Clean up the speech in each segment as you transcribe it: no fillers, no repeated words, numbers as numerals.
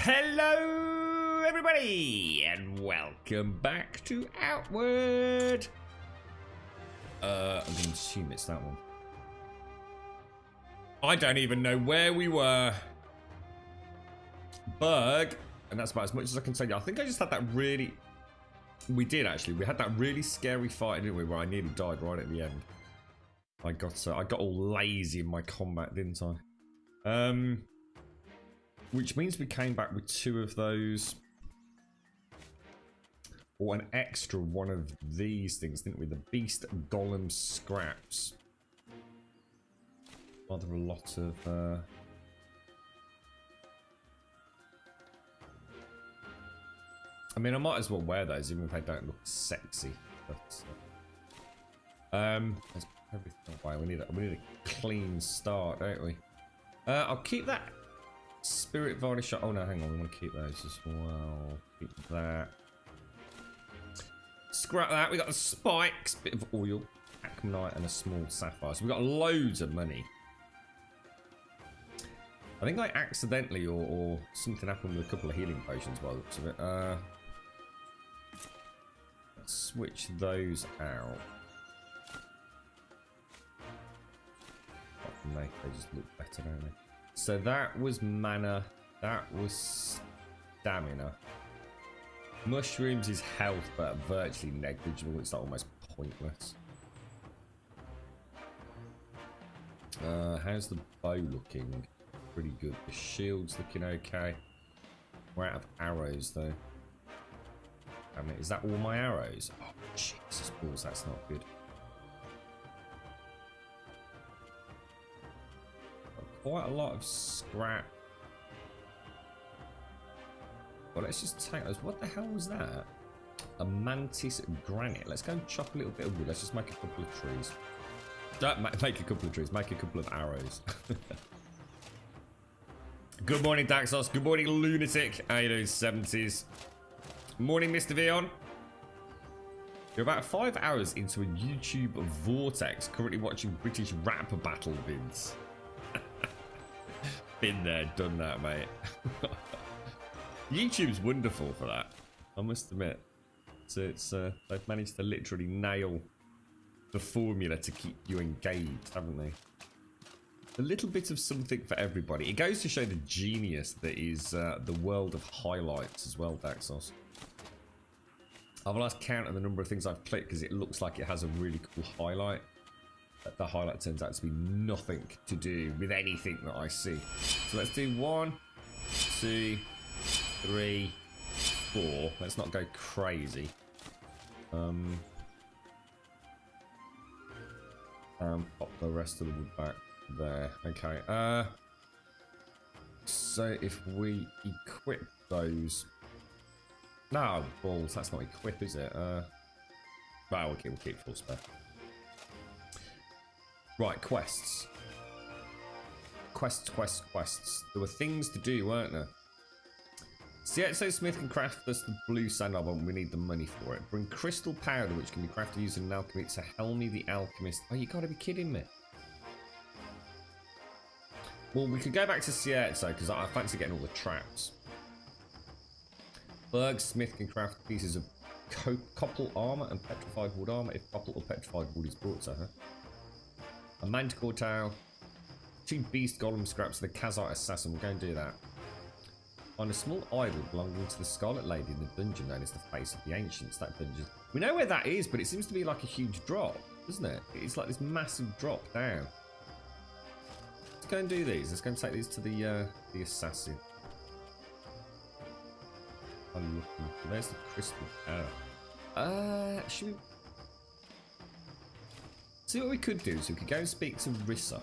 Hello everybody and welcome back to Outward. I'm going to assume it's that one. I don't even know where we were. Berg, and that's about as much as I can tell you. I think I just had that really... We did actually. We had that really scary fight, didn't we, where I nearly died right at the end. I got all lazy in my combat, didn't I? Which means we came back with 2 of those. Or an extra one of these things, didn't we? The Beast Golem Scraps. Rather a lot of... I mean, I might as well wear those, even if they don't look sexy. But, let's put everything away. We need a clean start, don't we? I'll keep that Spirit Varnish. Oh no, hang on. We want to keep those as well. Keep that. Scrap that. We got the spikes, bit of oil, Acmonite, and a small sapphire. So we got loads of money. I think I accidentally or something happened with a couple of healing potions by the looks of it. Let's switch those out. They just look better, don't they? So that was mana. That was stamina. Mushrooms is health, but virtually negligible. It's like almost pointless. How's the bow looking? Pretty good. The shield's looking okay. We're out of arrows though. I mean, is that all my arrows? Oh Jesus balls, that's not good. Got quite a lot of scrap. Well, let's just take those. What the hell was that? A mantis granite. Let's go and chop a little bit of wood. Let's just make a couple of trees. Don't make a couple of trees. Make a couple of arrows. Good morning, Daxos. Good morning, Lunatic. How you doing, 70s? Morning, Mr. Vion. You're about 5 hours into a YouTube vortex, currently watching British rap battle vids. Been there, done that, mate. YouTube's wonderful for that, I must admit. So it's they've managed to literally nail the formula to keep you engaged, haven't they? A little bit of something for everybody. It goes to show the genius that is the world of highlights as well, Daxos. I've lost count of the number of things I've clicked because it looks like it has a really cool highlight. But the highlight turns out to be nothing to do with anything that I see. So let's do 1, 2, 3, 4. Let's not go crazy. Pop the rest of the wood back there. Okay. So if we equip those. No, balls, that's not equip, is it? Well, okay, we'll keep full spare. Right, quests. Quests. There were things to do, weren't there? Sietso Smith can craft us the blue sand album. We need the money for it. Bring crystal powder, which can be crafted using an alchemy, to Helmi the alchemist. Oh, you gotta be kidding me. Well, we could go back to Sietso because I fancy getting all the traps. Berg Smith can craft pieces of copple armor and petrified wood armor if copple or petrified wood is brought to her. A manticore tail, 2 beast golem scraps, and a Kazite assassin. We'll go and do that. Find a small idol belonging to the Scarlet Lady in the dungeon known as the Face of the Ancients. That dungeon. We know where that is, but it seems to be like a huge drop, doesn't it? It's like this massive drop down. Let's go and do these. Let's go and take these to the assassin. I'm looking. There's the crystal power. Should we see what we could do? So we could go and speak to Rissa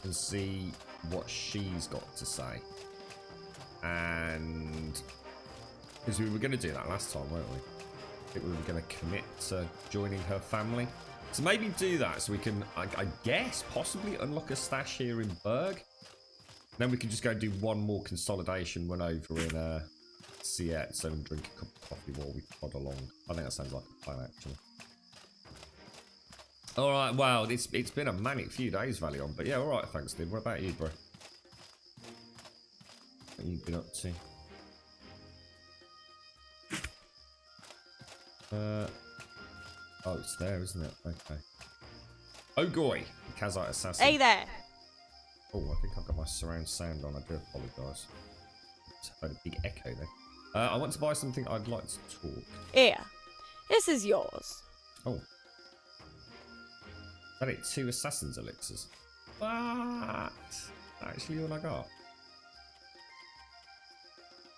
and see what she's got to say. And because we were going to do that last time, weren't we? I think we were going to commit to joining her family. So maybe do that so we can, I guess, possibly unlock a stash here in Berg. Then we can just go and do one more consolidation run over in Sietso and drink a cup of coffee while we plod along. I think that sounds like a plan, actually. Alright, wow, it's been a manic few days, Valion. But yeah, alright, thanks, dude. What about you, bro? What you been up to? Oh, it's there, isn't it? Okay. Oh, goy! Kazite assassin. Hey there! Oh, I think I've got my surround sound on. I do apologise. I heard a big echo there. I want to buy something. I'd like to talk. Here. This is yours. Oh. Is that it? 2 assassin's elixirs. What? Actually, all I got.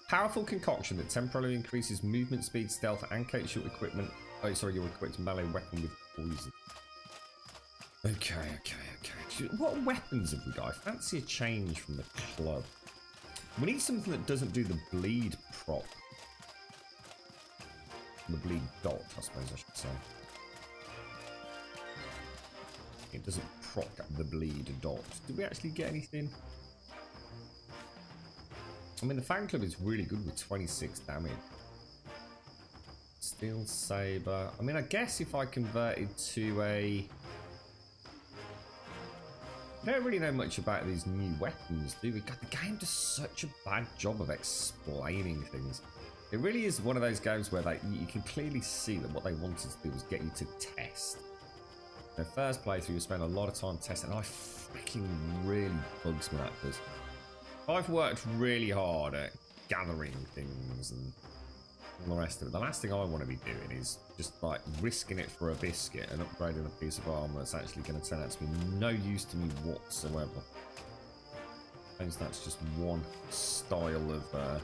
Powerful concoction that temporarily increases movement speed, stealth, and coats your equipment. Oh, sorry, your equipped melee weapon with poison. Okay. What weapons have we got? I fancy a change from the club. We need something that doesn't do the bleed prop. The bleed dot, I suppose I should say. It doesn't proc the bleed dot. Did we actually get anything? I mean, the fan club is really good with 26 damage. Steel saber. I mean, I guess if I converted to a... I don't really know much about these new weapons, do we? God, the game does such a bad job of explaining things. It really is one of those games where you can clearly see that what they wanted to do was get you to test. The first playthrough, you spend a lot of time testing, and I freaking really bugs me that does. I've worked really hard at gathering things and all the rest of it. The last thing I want to be doing is just like risking it for a biscuit and upgrading a piece of armor that's actually going to turn out to be no use to me whatsoever. I think that's just one style of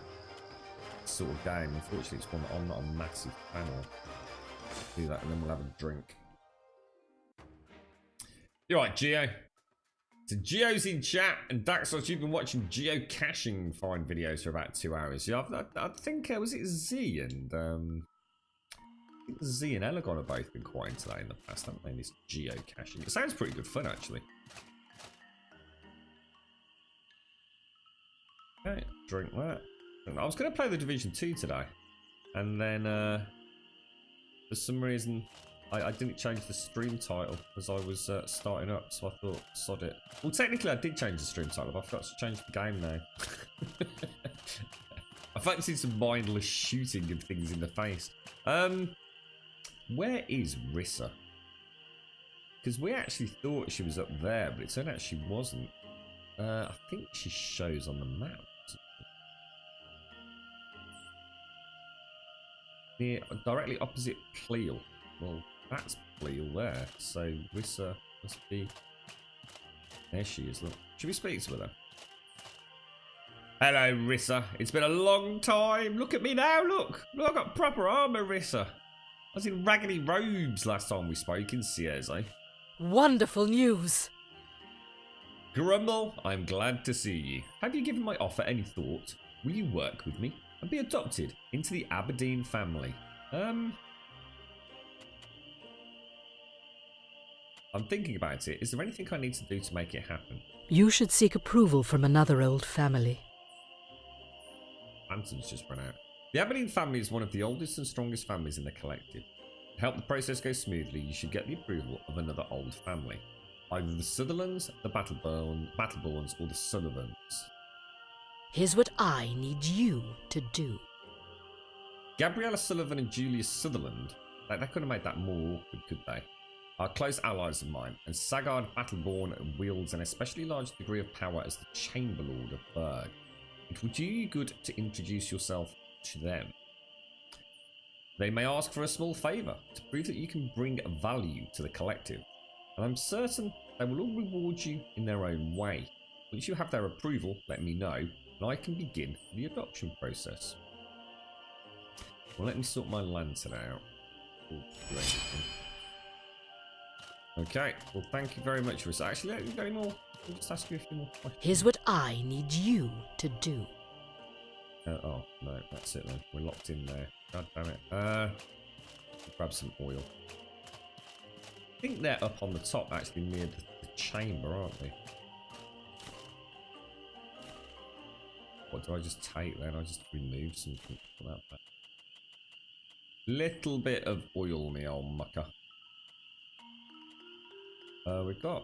sort of game. Unfortunately, it's one that I'm not a massive fan of. Do that and then we'll have a drink. You're right, Geo. So Geo's in chat, and Daxos, you've been watching geocaching find videos for about 2 hours. Yeah, I think was it Z and I think Z and Elegon have both been quite into that in the past, haven't they? This geocaching. It sounds pretty good fun, actually. Okay, drink that. I was going to play the Division 2 today, and then for some reason I didn't change the stream title as I was starting up, so I thought, sod it. Well, technically I did change the stream title, but I forgot to change the game now. I fancied some mindless shooting and things in the face. Where is Rissa? Because we actually thought she was up there, but it turned out she wasn't. I think she shows on the map. Near, directly opposite Pleel. Well, that's Pleel there, so Rissa must be... There she is, look. Should we speak to her then? Hello, Rissa. It's been a long time. Look at me now, look. Look, I've got proper armour, Rissa. I was in raggedy robes last time we spoke in Sears, eh? Wonderful news. Grumble, I'm glad to see you. Have you given my offer any thought? Will you work with me and be adopted into the Aberdeen family? I'm thinking about it. Is there anything I need to do to make it happen? You should seek approval from another old family. Answer's just run out. The Aberdeen family is one of the oldest and strongest families in the collective. To help the process go smoothly, you should get the approval of another old family. Either the Sutherlands, the Battleborns, or the Sullivans. Here's what I need you to do. Gabriella Sullivan and Julius Sutherland, they couldn't have made that more awkward, could they? Are close allies of mine, and Sagard Battleborn wields an especially large degree of power as the Chamberlord of Berg. It would do you good to introduce yourself to them. They may ask for a small favour to prove that you can bring value to the collective, and I'm certain they will all reward you in their own way. Once you have their approval, let me know, and I can begin the adoption process. Well, let me sort my lantern out. Okay, well, thank you very much for this. Actually, don't you got any more? I'll just ask you a few more questions. Here's what I need you to do. Oh, no, that's it then. We're locked in there. God damn it. Grab some oil. I think they're up on the top, actually, near the chamber, aren't they? What do I just take then? I just remove something for that back. Little bit of oil, me old mucker. We've got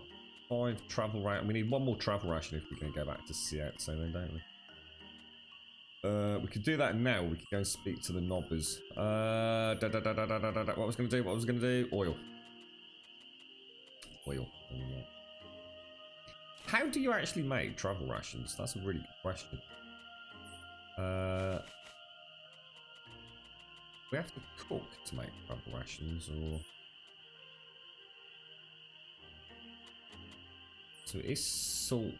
5 travel ration. We need 1 more travel ration if we're going to go back to Seattle, then, don't we? We could do that now. We could go and speak to the knobbers. What was going to do? Oil. How do you actually make travel rations? That's a really good question. We have to cook to make travel rations, or... So it is salt,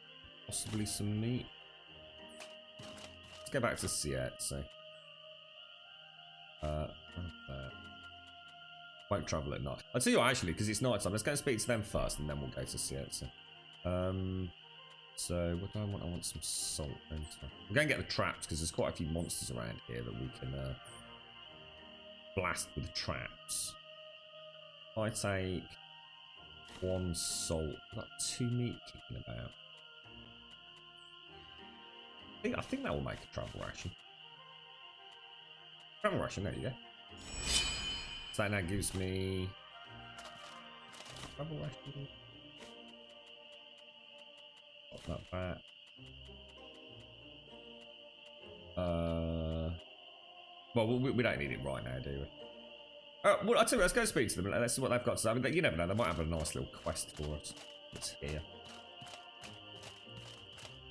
possibly some meat. Let's go back to Siet, so... Won't travel at night. I'll tell you what, actually, because it's night time. Let's go and speak to them first, and then we'll go to Siet. So what do I want? I want some salt. We're going to get the traps, because there's quite a few monsters around here that we can blast with traps. I take 1 salt. Got 2 meat kicking about. I think that will make a travel ration. Travel ration, there you go. So that now gives me travel ration. Not that. Well, we don't need it right now, do we? Well, I'll tell you, let's go speak to them. Let's see what they've got to say. I mean, you never know, they might have a nice little quest for us. It's here.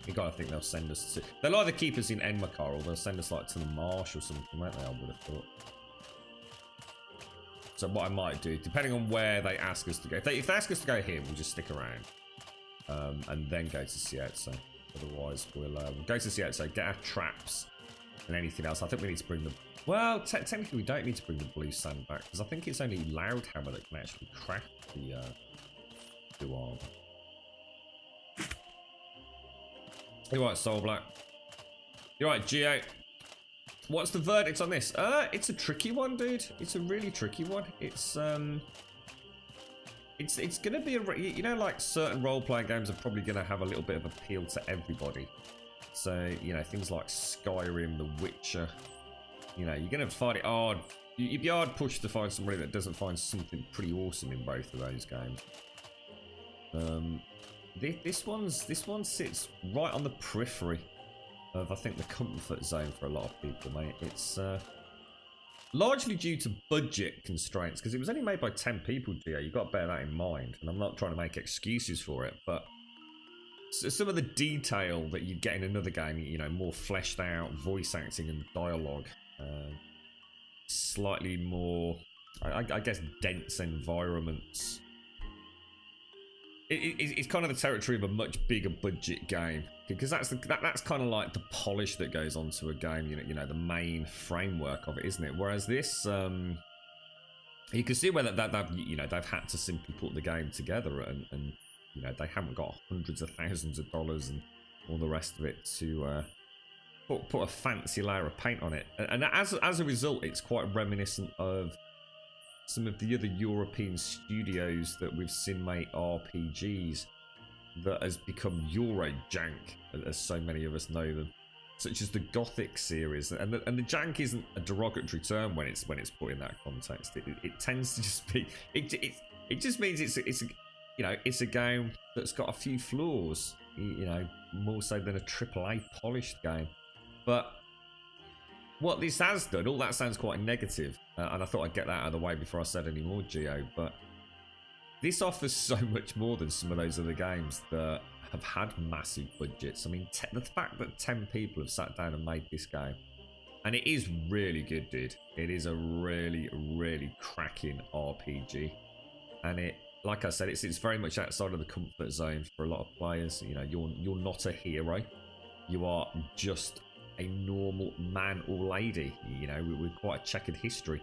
You gotta think they'll send us to... They'll either keep us in Enmakar or they'll send us like to the marsh or something, won't they? I would have thought. So what I might do, depending on where they ask us to go. If they ask us to go here, we'll just stick around. And then go to Sietso. Otherwise, we'll go to Sietso, get our traps and anything else. I think we need to bring the... Well, technically we don't need to bring the blue sand back, because I think it's only Loudhammer that can actually craft the blue armor. You're right, Soul Black. You're right, Geo. What's the verdict on this? It's a tricky one, dude. It's a really tricky one. It's gonna be a... You know, like, certain role-playing games are probably gonna have a little bit of appeal to everybody. So, you know, things like Skyrim, The Witcher. You know, you're gonna find it hard. You'd be hard pushed to find somebody that doesn't find something pretty awesome in both of those games. This one sits right on the periphery of, I think, the comfort zone for a lot of people, mate. It's largely due to budget constraints, because it was only made by 10 people, Gio. You've got to bear that in mind. And I'm not trying to make excuses for it, but some of the detail that you'd get in another game, you know, more fleshed out voice acting and dialogue, slightly more, I guess, dense environments. It's kind of the territory of a much bigger budget game, because that's kind of like the polish that goes onto a game. You know, the main framework of it, isn't it? Whereas this, you can see where they've had to simply put the game together, and you know, they haven't got hundreds of thousands of dollars and all the rest of it to put a fancy layer of paint on it. And as a result, it's quite reminiscent of some of the other European studios that we've seen make RPGs that has become Euro jank, as so many of us know them, such as the Gothic series. And the jank isn't a derogatory term when it's put in that context. It tends to just be it just means it's a game that's got a few flaws, you know, more so than a AAA polished game. But what this has done, all that sounds quite negative, and I thought I'd get that out of the way before I said any more, Geo, but this offers so much more than some of those other games that have had massive budgets. I mean, the fact that 10 people have sat down and made this game, and it is really good, dude. It is a really, really cracking RPG, and it, like I said, it's very much outside of the comfort zone for a lot of players. You know, you're not a hero. You are just a normal man or lady, you know, with quite a checkered history.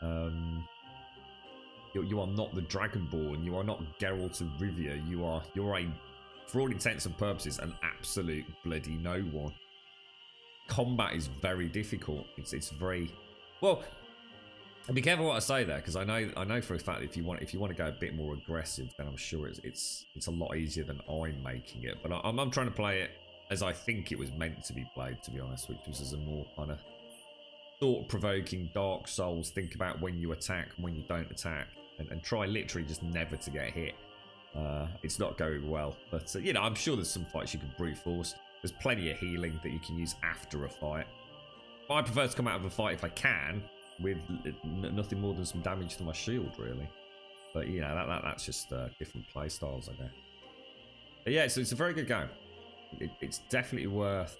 You are not the Dragonborn. You are not Geralt of Rivia. You're a, for all intents and purposes, an absolute bloody no one. Combat is very difficult. It's very well. Be careful what I say there, because I know for a fact that if you want to go a bit more aggressive, then I'm sure it's a lot easier than I'm making it. But I'm trying to play it as I think it was meant to be played, to be honest, which was as a more kind of thought-provoking Dark Souls. Think about when you attack and when you don't attack, and try literally just never to get hit. It's not going well, but you know, I'm sure there's some fights you can brute force. There's plenty of healing that you can use after a fight. I prefer to come out of a fight if I can with nothing more than some damage to my shield, really. But you know, that's just different play styles, I guess. But yeah, so it's a very good game. It's definitely worth.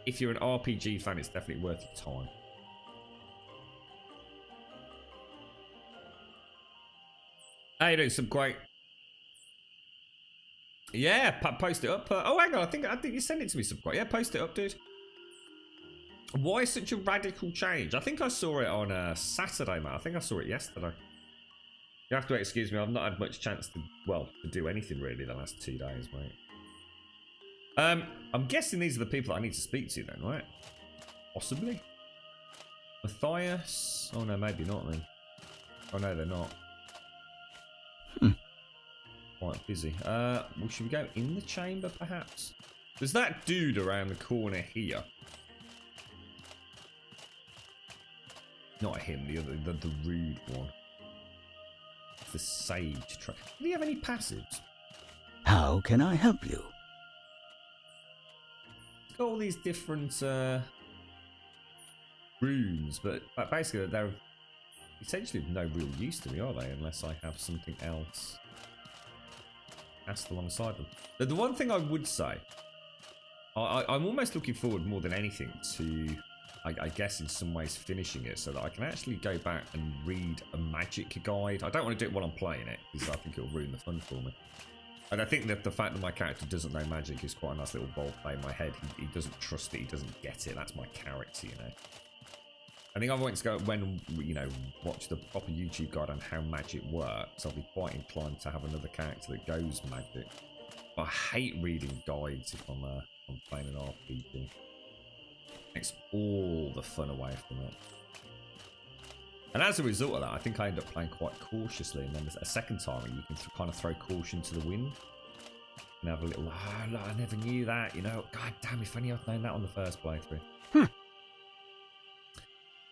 If you're an RPG fan, it's definitely worth your time. How you doing, Subquake? Yeah, post it up. Oh, hang on, I think you sent it to me, Subquake. Yeah, post it up, dude. Why such a radical change? I think I saw it on Saturday, mate. I think I saw it yesterday. You have to excuse me. I've not had much chance to, well, to do anything really the last 2 days, mate. I'm guessing these are the people that I need to speak to then, right? Possibly. Matthias. Oh no, maybe not then. Oh no, they're not. Quite busy. Well, should we go in the chamber, perhaps? There's that dude around the corner here. Not him, the other, the rude one. The sage truck. Do you have any passages? How can I help you? It's got all these different runes, but basically they're essentially of no real use to me, are they? Unless I have something else cast alongside them. The one thing I would say, I'm almost looking forward more than anything to, I guess in some ways, finishing it so that I can actually go back and read a magic guide. I don't want to do it while I'm playing it because I think it'll ruin the fun for me. And I think that the fact that my character doesn't know magic is quite a nice little ball play in my head. He doesn't trust it, he doesn't get it. That's my character, you know. I think I want to go, when, you know, watch the proper YouTube guide on how magic works, I'll be quite inclined to have another character that goes magic. But I hate reading guides if I'm playing an RPG. Takes all the fun away from it. And as a result of that, I think I end up playing quite cautiously, and then a second time you can kind of throw caution to the wind and have a little, oh, look, I never knew that, you know, god damn, if only I'd known that on the first playthrough.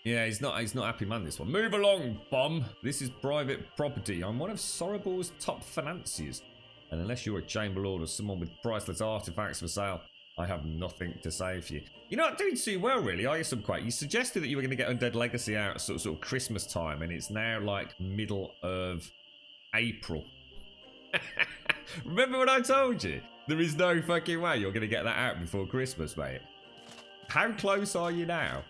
Yeah, he's not a happy man, this one. Move along, bum. This is private property. I'm one of Sorobor's top financiers, and unless you're a chamber lord or someone with priceless artifacts for sale, I have nothing to say for you. You're not doing too well, really, are you, Subquake? You suggested that you were going to get Undead Legacy out sort of Christmas time, and it's now like middle of April. Remember what I told you? There is no fucking way you're going to get that out before Christmas, mate. How close are you now?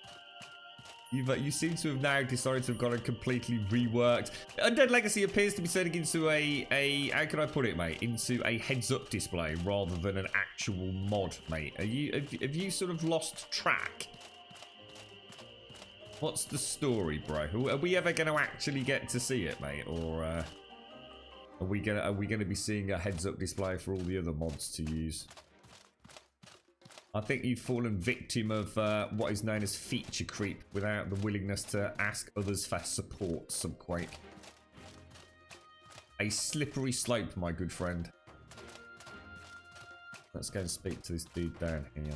You seem to have now decided to have got it completely reworked. Undead Legacy appears to be turning into a how can I put it, mate? Into a heads-up display rather than an actual mod, mate. Have you sort of lost track? What's the story, bro? Are we ever going to actually get to see it, mate? Or are we gonna be seeing a heads-up display for all the other mods to use? I think you've fallen victim of what is known as feature creep without the willingness to ask others for support, Subquake. A slippery slope, my good friend. Let's go and speak to this dude down here.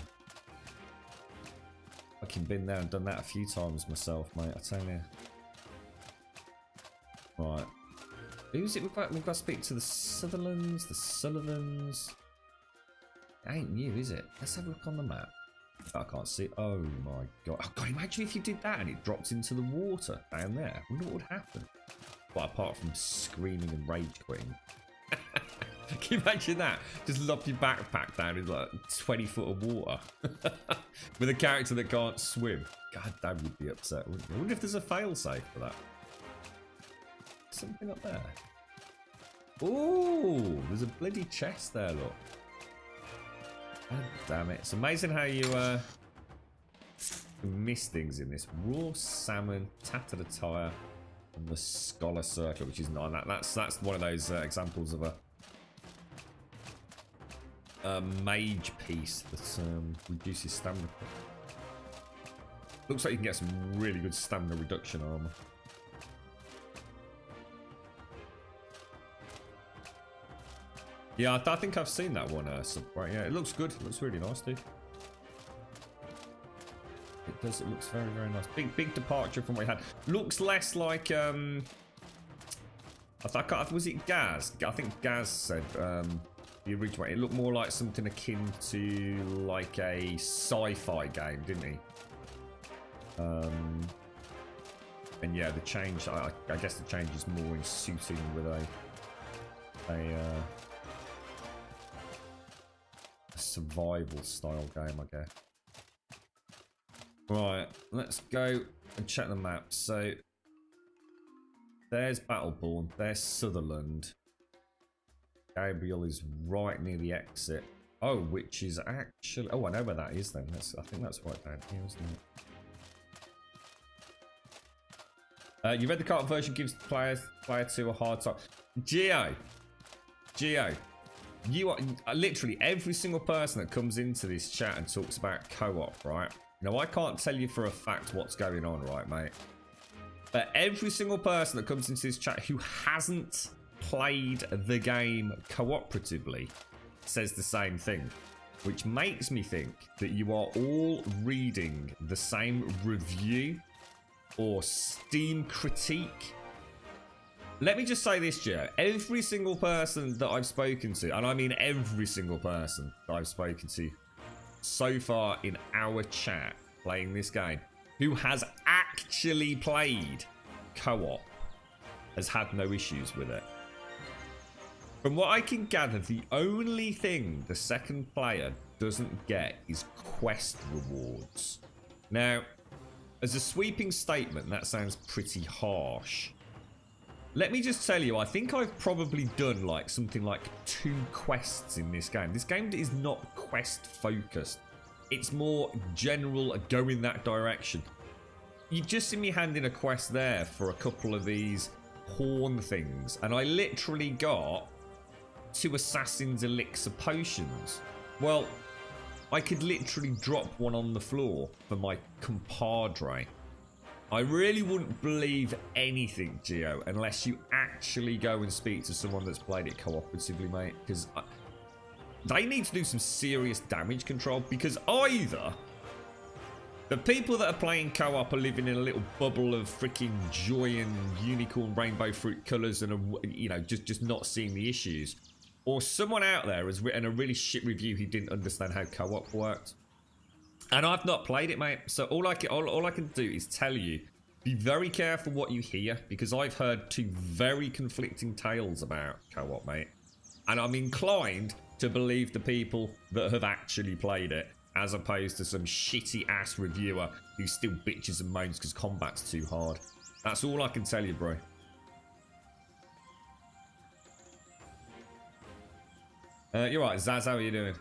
Fucking been there and done that a few times myself, mate, I tell you. Right. Who's it? We've got to speak to the Sutherlands, the Sullivans. It ain't new, is it? Let's have a look on the map. I can't see. Oh my god. Oh god, imagine if you did that and it dropped into the water down there. I wonder what would happen. Well, apart from screaming and rage quitting. Can you imagine that? Just lob your backpack down in like 20 foot of water. With a character that can't swim. God damn, you'd be upset, wouldn't you? I wonder if there's a failsafe for that. Something up there. Oh, there's a bloody chest there, look. God damn it. It's amazing how you miss things in this. Raw salmon, tattered attire, and the scholar circle, which is not that's one of those examples of a mage piece that reduces stamina. Looks like you can get some really good stamina reduction armor. Yeah, I think I've seen that one. Right, yeah, it looks good. It looks really nice, dude. It does. It looks very, very nice. Big departure from what we had. Looks less like I thought, was it Gaz? I think Gaz said The original. It looked more like something akin to like a sci-fi game, didn't he? And yeah, the change. I guess the change is more in suiting with a survival style game, I guess. Right, let's go and check the map. So there's Battleborn, there's Sutherland. Gabriel is right near the exit. Oh, which is actually... Oh, I know where that is then. I think that's right down here, isn't it? You read the carton version gives player 2 a hard time. Geo, you are literally every single person that comes into this chat and talks about co-op, right? Now, I can't tell you for a fact what's going on, right, mate? But every single person that comes into this chat who hasn't played the game cooperatively says the same thing, which makes me think that you are all reading the same review or Steam critique. Let me just say this, Joe. Every single person that I've spoken to, and I mean every single person that I've spoken to so far in our chat playing this game, who has actually played co-op, has had no issues with it. From what I can gather, the only thing the second player doesn't get is quest rewards. Now, as a sweeping statement, that sounds pretty harsh. Let me just tell you, I think I've probably done like something like 2 quests in this game. This game is not quest focused. It's more general, go in that direction. You've just seen me hand in a quest there for a couple of these horn things, and I literally got 2 Assassin's Elixir potions. Well, I could literally drop one on the floor for my compadre. I really wouldn't believe anything, Geo, unless you actually go and speak to someone that's played it cooperatively, mate, because they need to do some serious damage control, because either the people that are playing co-op are living in a little bubble of freaking joy and unicorn rainbow fruit colours and, just not seeing the issues, or someone out there has written a really shit review who didn't understand how co-op worked. And I've not played it, mate. So all I can do is tell you, be very careful what you hear, because I've heard 2 very conflicting tales about co-op, mate. And I'm inclined to believe the people that have actually played it, as opposed to some shitty ass reviewer who still bitches and moans because combat's too hard. That's all I can tell you, bro. You're right, Zaz, how are you doing?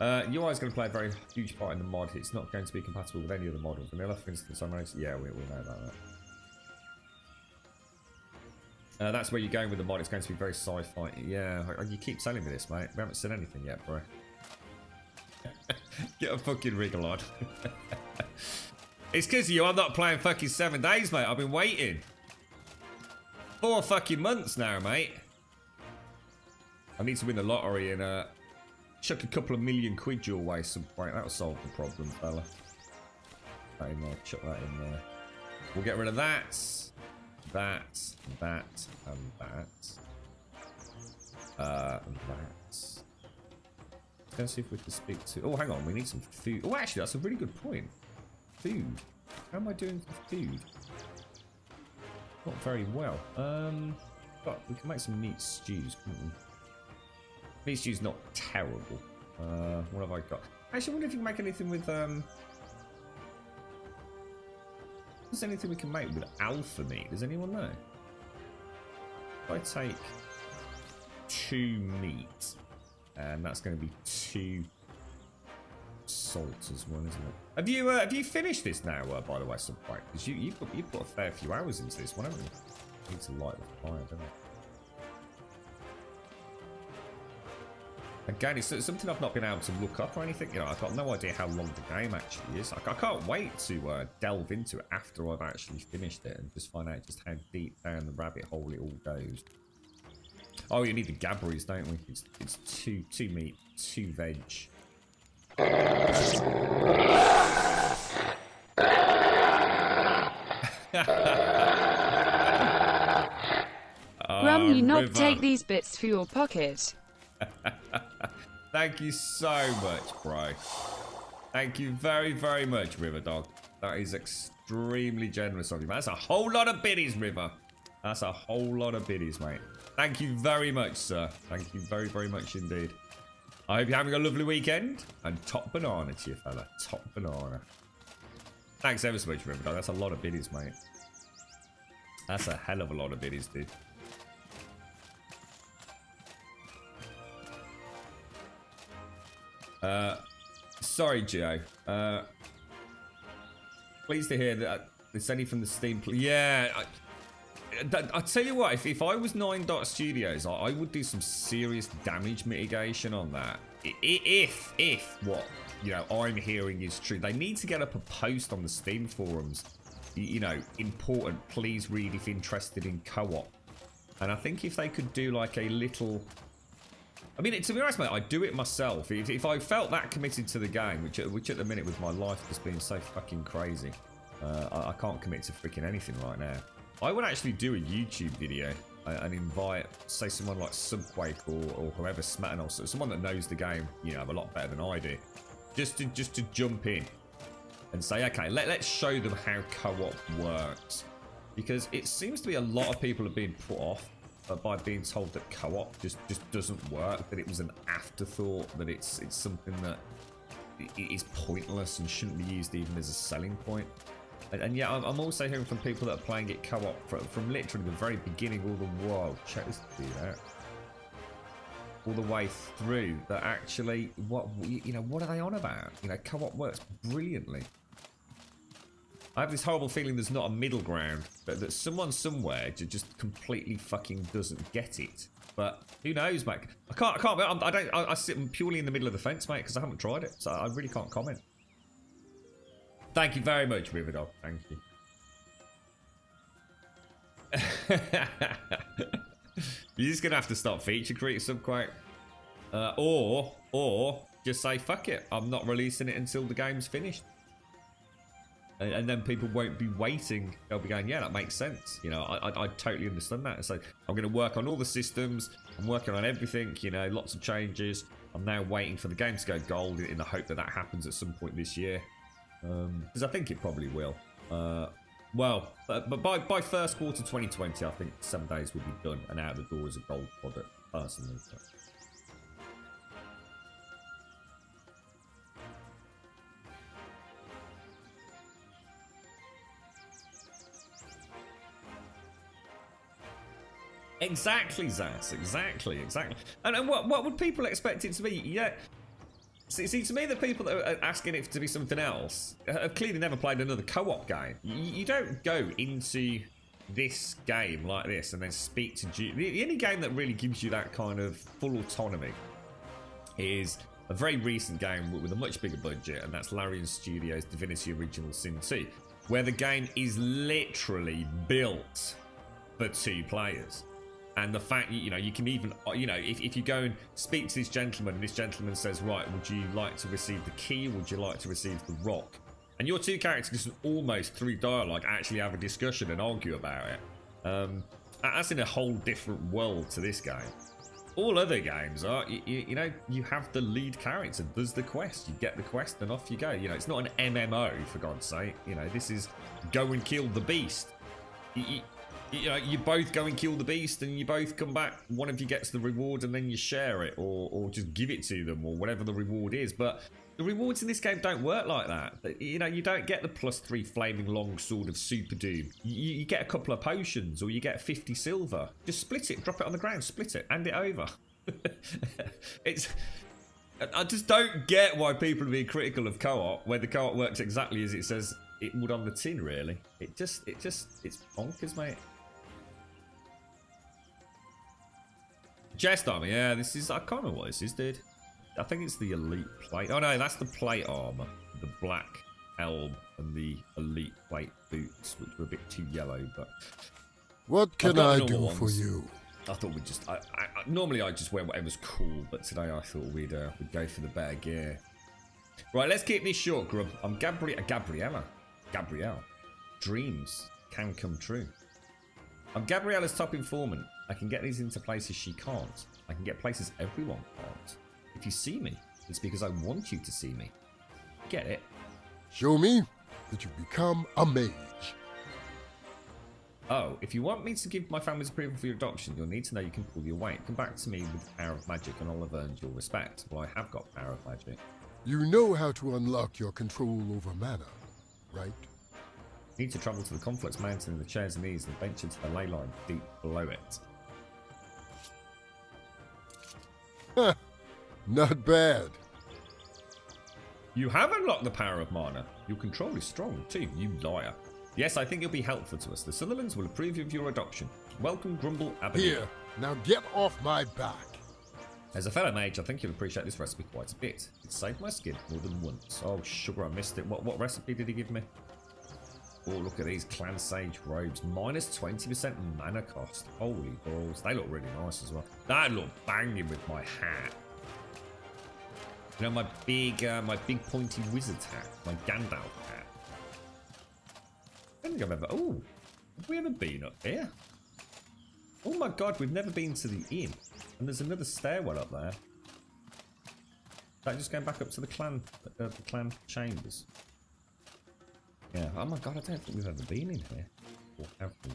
UI is going to play a very huge part in the mod. It's not going to be compatible with any other mod. Vanilla, for instance, yeah, we know about that. That's where you're going with the mod. It's going to be very sci-fi. Yeah, you keep telling me this, mate. We haven't said anything yet, bro. Get a fucking wriggle on. It's because of you. I'm not playing fucking 7 days, mate. I've been waiting 4 fucking months now, mate. I need to win the lottery and chuck a couple of million quid your way some point. That'll solve the problem, fella. That in there, chuck that in there. We'll get rid of that, that, and that. Let's see if we can speak to... Oh, hang on, we need some food. Oh, actually, that's a really good point. Food. How am I doing for food? Not very well. But we can make some meat stews, couldn't we? Meat stew's not terrible. What have I got? Actually, I wonder if you can make anything with... Is there anything we can make with alpha meat? Does anyone know? If I take 2 meat, and that's going to be 2 salt as well, isn't it? Have you finished this now? By the way, some point, because you've put a fair few hours into this one, haven't you? I need to light the fire, don't I? Again, it's something I've not been able to look up or anything. I've got no idea how long the game actually is. I can't wait to delve into it after I've actually finished it and just find out just how deep down the rabbit hole it all goes. Oh, you need the gabberies, don't we? It's 2 meat, 2 veg. Grum, you not take these bits for your pocket. Thank you so much, bro. Thank you very, very much, River Dog. That is extremely generous of you, man. That's a whole lot of biddies, River. That's a whole lot of biddies, mate. Thank you very much, sir. Thank you very, very much indeed. I hope you're having a lovely weekend. And top banana to you, fella. Top banana. Thanks ever so much, River Dog. That's a lot of biddies, mate. That's a hell of a lot of biddies, dude. Sorry, Gio. Pleased to hear that it's only from the Steam. Yeah, I tell you what, if I was 9 Dot Studios, I would do some serious damage mitigation on that. If what I'm hearing is true, they need to get up a post on the Steam forums. Important. Please read if interested in co-op. And I think if they could do like a little. I mean, to be honest, mate, I'd do it myself. If I felt that committed to the game, which at the minute with my life just being so fucking crazy, I can't commit to freaking anything right now. I would actually do a YouTube video and invite, say, someone like Subquake or whoever, Smatton, or someone that knows the game, a lot better than I do, just to jump in and say, okay, let's show them how co-op works, because it seems to be a lot of people are being put off by being told that co-op just doesn't work, that it was an afterthought, that it's something that is pointless and shouldn't be used even as a selling point. And yeah, I'm also hearing from people that are playing it co-op from literally the very beginning all the while. Check this dude out. All the way through, that actually, what are they on about? Co-op works brilliantly. I have this horrible feeling there's not a middle ground, but that someone somewhere just completely fucking doesn't get it. But who knows, mate? I sit purely in the middle of the fence, mate, because I haven't tried it, so I really can't comment. Thank you very much, Riverdog. Thank you. You're just gonna have to start feature creating some quite, or just say fuck it. I'm not releasing it until the game's finished, and then people won't be waiting. They'll be going, yeah, that makes sense. I totally understand that. So I'm gonna work on all the systems. I'm working on everything. Lots of changes. I'm now waiting for the game to go gold in the hope that happens at some point this year. Because I think it probably will. But by first quarter 2020, I think 7 days will be done and out the door as a gold product, personally. So. Exactly, Zaz. Exactly. And what would people expect it to be? Yeah. See, to me, the people that are asking it to be something else have clearly never played another co-op game. You don't go into this game like this and then speak to... The only game that really gives you that kind of full autonomy is a very recent game with a much bigger budget, and that's Larian Studios' Divinity Original Sin 2, where the game is literally built for 2 players. And the fact, you can even, if you go and speak to this gentleman, and this gentleman says, right, would you like to receive the key, or would you like to receive the rock? And your 2 characters almost, through dialogue, actually have a discussion and argue about it. That's in a whole different world to this game. All other games are, you have the lead character, does the quest, you get the quest, and off you go. It's not an MMO, for God's sake. This is go and kill the beast. You both go and kill the beast and you both come back. One of you gets the reward and then you share it, or just give it to them, or whatever the reward is. But the rewards in this game don't work like that. You don't get the +3 flaming long sword of Super Doom. You get a couple of potions, or you get 50 silver. Just split it, drop it on the ground, split it, hand it over. I just don't get why people are being critical of co-op when the co-op works exactly as it says it would on the tin, really. It's bonkers, mate. Chest armor, yeah, this is, I can't remember what this is, dude. I think it's the elite plate. Oh no, that's the plate armor. The black helm and the elite plate boots, which were a bit too yellow, but... What can I do for you? I thought we'd just, normally I just wear whatever's cool, but today I thought we'd go for the better gear. Right, let's keep this short, Grum. I'm Gabrielle. Dreams can come true. I'm Gabriella's top informant. I can get these into places she can't. I can get places everyone can't. if you see me, it's because I want you to see me. Get it? Show me that you've become a mage. Oh, if you want me to give my family's approval for your adoption, you'll need to know you can pull your weight. Come back to me with the power of magic and I'll have earned your respect. Well, I have got power of magic. You know how to unlock your control over mana, right? You need to travel to the Conflux Mountain in the Chairs and Knees and venture to the ley line deep below it. Huh. Not bad. You have unlocked the power of mana. Your control is strong too, you liar. Yes, I think you'll be helpful to us. The Sutherlands will approve of your adoption. Welcome, Grumble Abbey. Here, now get off my back. As a fellow mage, I think you'll appreciate this recipe quite a bit. It saved my skin more than once. Oh, sugar, I missed it. What recipe did he give me? Oh, look at these Clan Sage robes. Minus 20% mana cost. Holy balls. They look really nice as well. That look banging with my hat. You know, my big pointy wizard hat. My Gandalf hat. I don't think I've ever... Oh, have we ever been up here? Oh my god, we've never been to the inn. And there's another stairwell up there. Is that just going back up to the clan chambers? Yeah, oh my god, I don't think we've ever been in here. Or have we?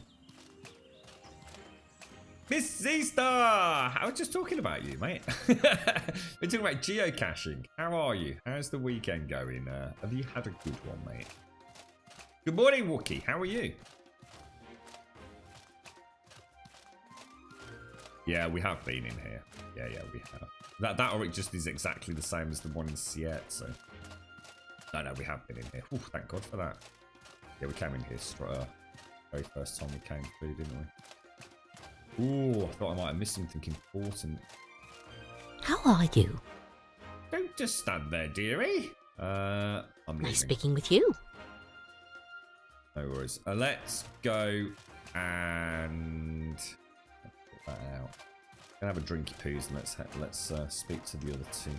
Miss Easter! I was just talking about you, mate. We're talking about geocaching. How are you? How's the weekend going? Have you had a good one, mate? Good morning, Wookie. How are you? Yeah, we have been in here. Yeah, we have. That or it just is exactly the same as the one in Siet, so... No, we have been in here. Ooh, thank God for that. Yeah, we came in here very first time we came through, didn't we? Ooh, I thought I might have missed something important. How are you? Don't just stand there, dearie. I'm leaving. Nice speaking with you. No worries. Let's go and... Put that out. Gonna have a drinky poos and let's speak to the other two.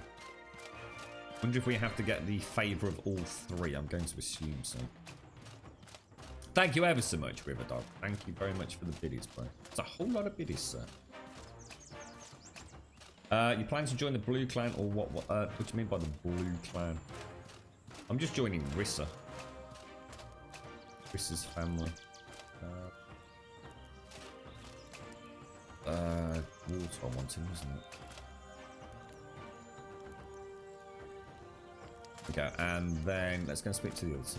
Wonder if we have to get the favour of all three. I'm going to assume so. Thank you ever so much, Riverdog. Thank you very much for the biddies, bro. It's a whole lot of biddies, sir. You plan to join the Blue Clan or what do you mean by the Blue Clan? I'm just joining Rissa. Rissa's family. Water I wanted, wasn't it? Okay, and then let's go and speak to the other two.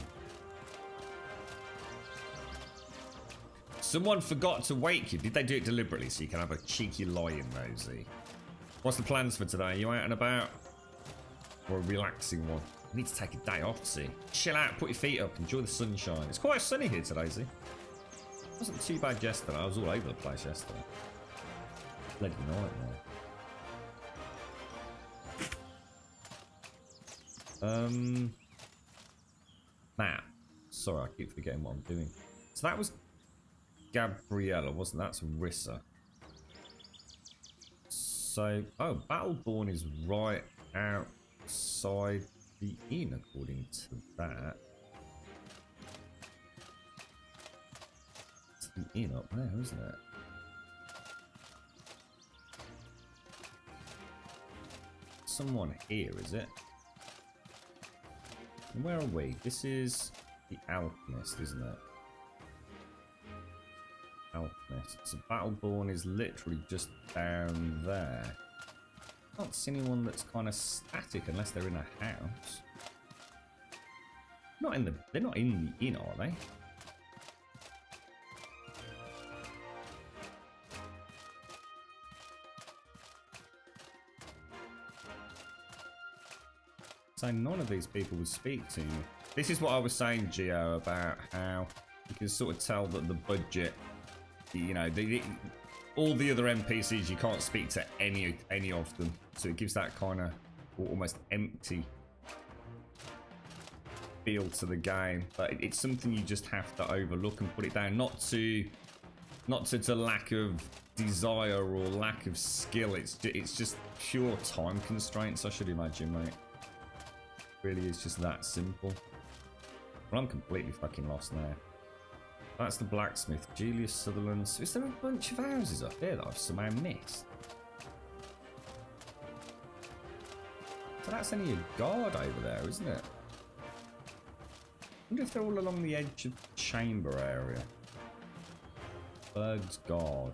Someone forgot to wake you. Did they do it deliberately so you can have a cheeky lie in, Rosie? What's the plans for today? Are you out and about? Or a relaxing one? You need to take a day off, see? Chill out, put your feet up, enjoy the sunshine. It's quite sunny here today, see? It wasn't too bad yesterday. I was all over the place yesterday. Bloody nightmare. Map. Sorry, I keep forgetting what I'm doing. So that was Gabriella, wasn't that? That's Rissa. So, oh, Battleborn is right outside the inn, according to that. It's the inn up there, isn't it? Someone here, is it? And where are we? This is the Alchemist, isn't it? Alchemist. So Battleborn is literally just down there. Can't see anyone that's kind of static unless they're in a house. They're not in the inn, are they? So none of these people would speak to you. This is what I was saying, Gio, about how you can sort of tell that the budget, you know, all the other NPCs, you can't speak to any of them. So it gives that kind of almost empty feel to the game. But it's something you just have to overlook and put it down. Not to lack of desire or lack of skill. It's just pure time constraints, I should imagine, mate. Really is just that simple. Well, I'm completely fucking lost now. That's the blacksmith, Julius Sutherland. Is there a bunch of houses up here that I've somehow missed? So that's only a guard over there, isn't it? I wonder if they're all along the edge of the chamber area. Berg's guard.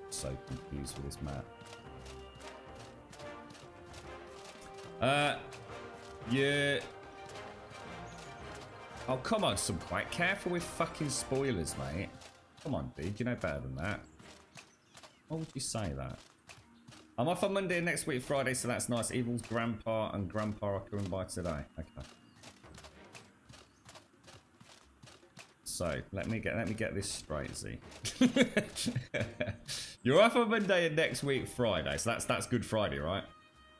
So confused with this map. Yeah. Oh, come on, some quite careful with fucking spoilers, mate. Come on, dude, you know better than that. Why would you say that? I'm off on Monday and next week Friday, so that's nice. Evil's grandpa and grandpa are coming by today. Okay. So let me get this straight, Z. You're off on Monday and next week Friday, so that's Good Friday, right?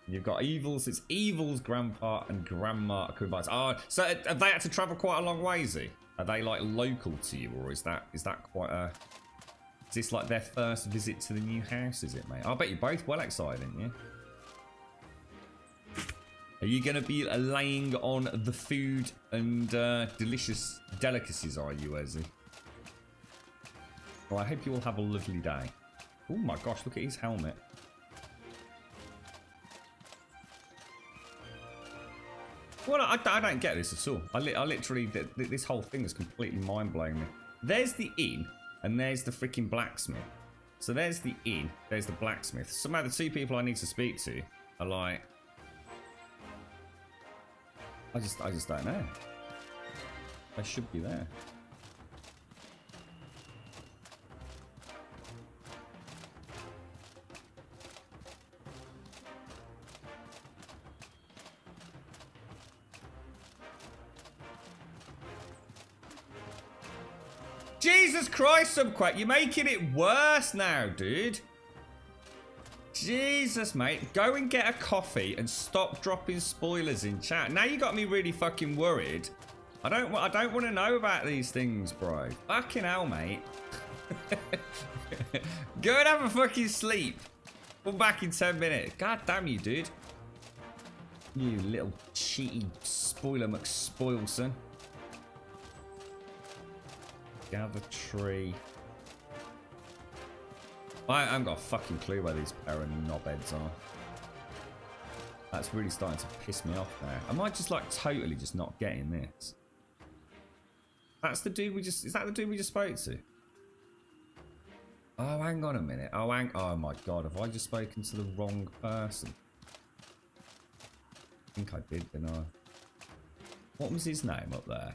You've got Evils. It's Evil's grandpa and grandma are coming by. Oh, so have they had to travel quite a long way, Z? Are they like local to you, or is that quite a? Is this like their first visit to the new house? Is it, mate? I bet you're both well excited, aren't you? Are you going to be laying on the food and delicious delicacies, are you, Ezzy? Well, I hope you all have a lovely day. Oh my gosh, look at his helmet. Well, I don't get this at all. I literally, this whole thing is completely mind-blowing me. There's the inn, and there's the freaking blacksmith. So there's the inn, there's the blacksmith. Somehow the two people I need to speak to are like... I just don't know. They should be there. Jesus Christ, Subquack, you're making it worse now, dude. Jesus, mate. Go and get a coffee and stop dropping spoilers in chat. Now you got me really fucking worried. I don't want to know about these things, bro. Fucking hell, mate. Go and have a fucking sleep. Come back in 10 minutes. God damn you, dude. You little cheaty spoiler McSpoilson. Gather tree. I haven't got a fucking clue where these pair of knobheads are. That's really starting to piss me off now. Am I just like totally just not getting this? That's the dude we just... Is that the dude we just spoke to? Oh, hang on a minute. Oh my god, have I just spoken to the wrong person? I think I did, didn't I? What was his name up there?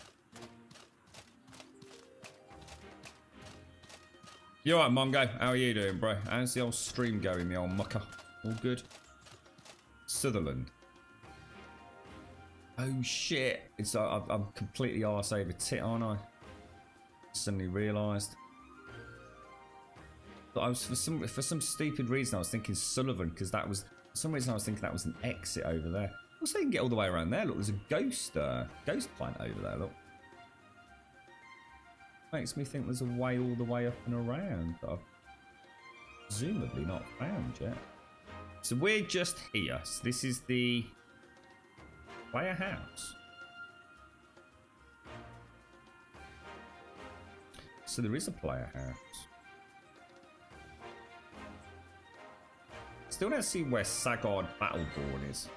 You alright, Mongo? How are you doing, bro? How's the old stream going, the old mucker? All good? Sutherland. Oh shit! It's I'm completely arse over tit, aren't I? Suddenly realised. But I was for some stupid reason I was thinking Sullivan because that was for some reason I was thinking that was an exit over there. Also, you can get all the way around there. Look, there's a ghost plant over there. Look. Makes me think there's a way all the way up and around that I've presumably not found yet. So we're just here. So this is the player house. So there is a player house. Still don't see where Sagard Battleborn is.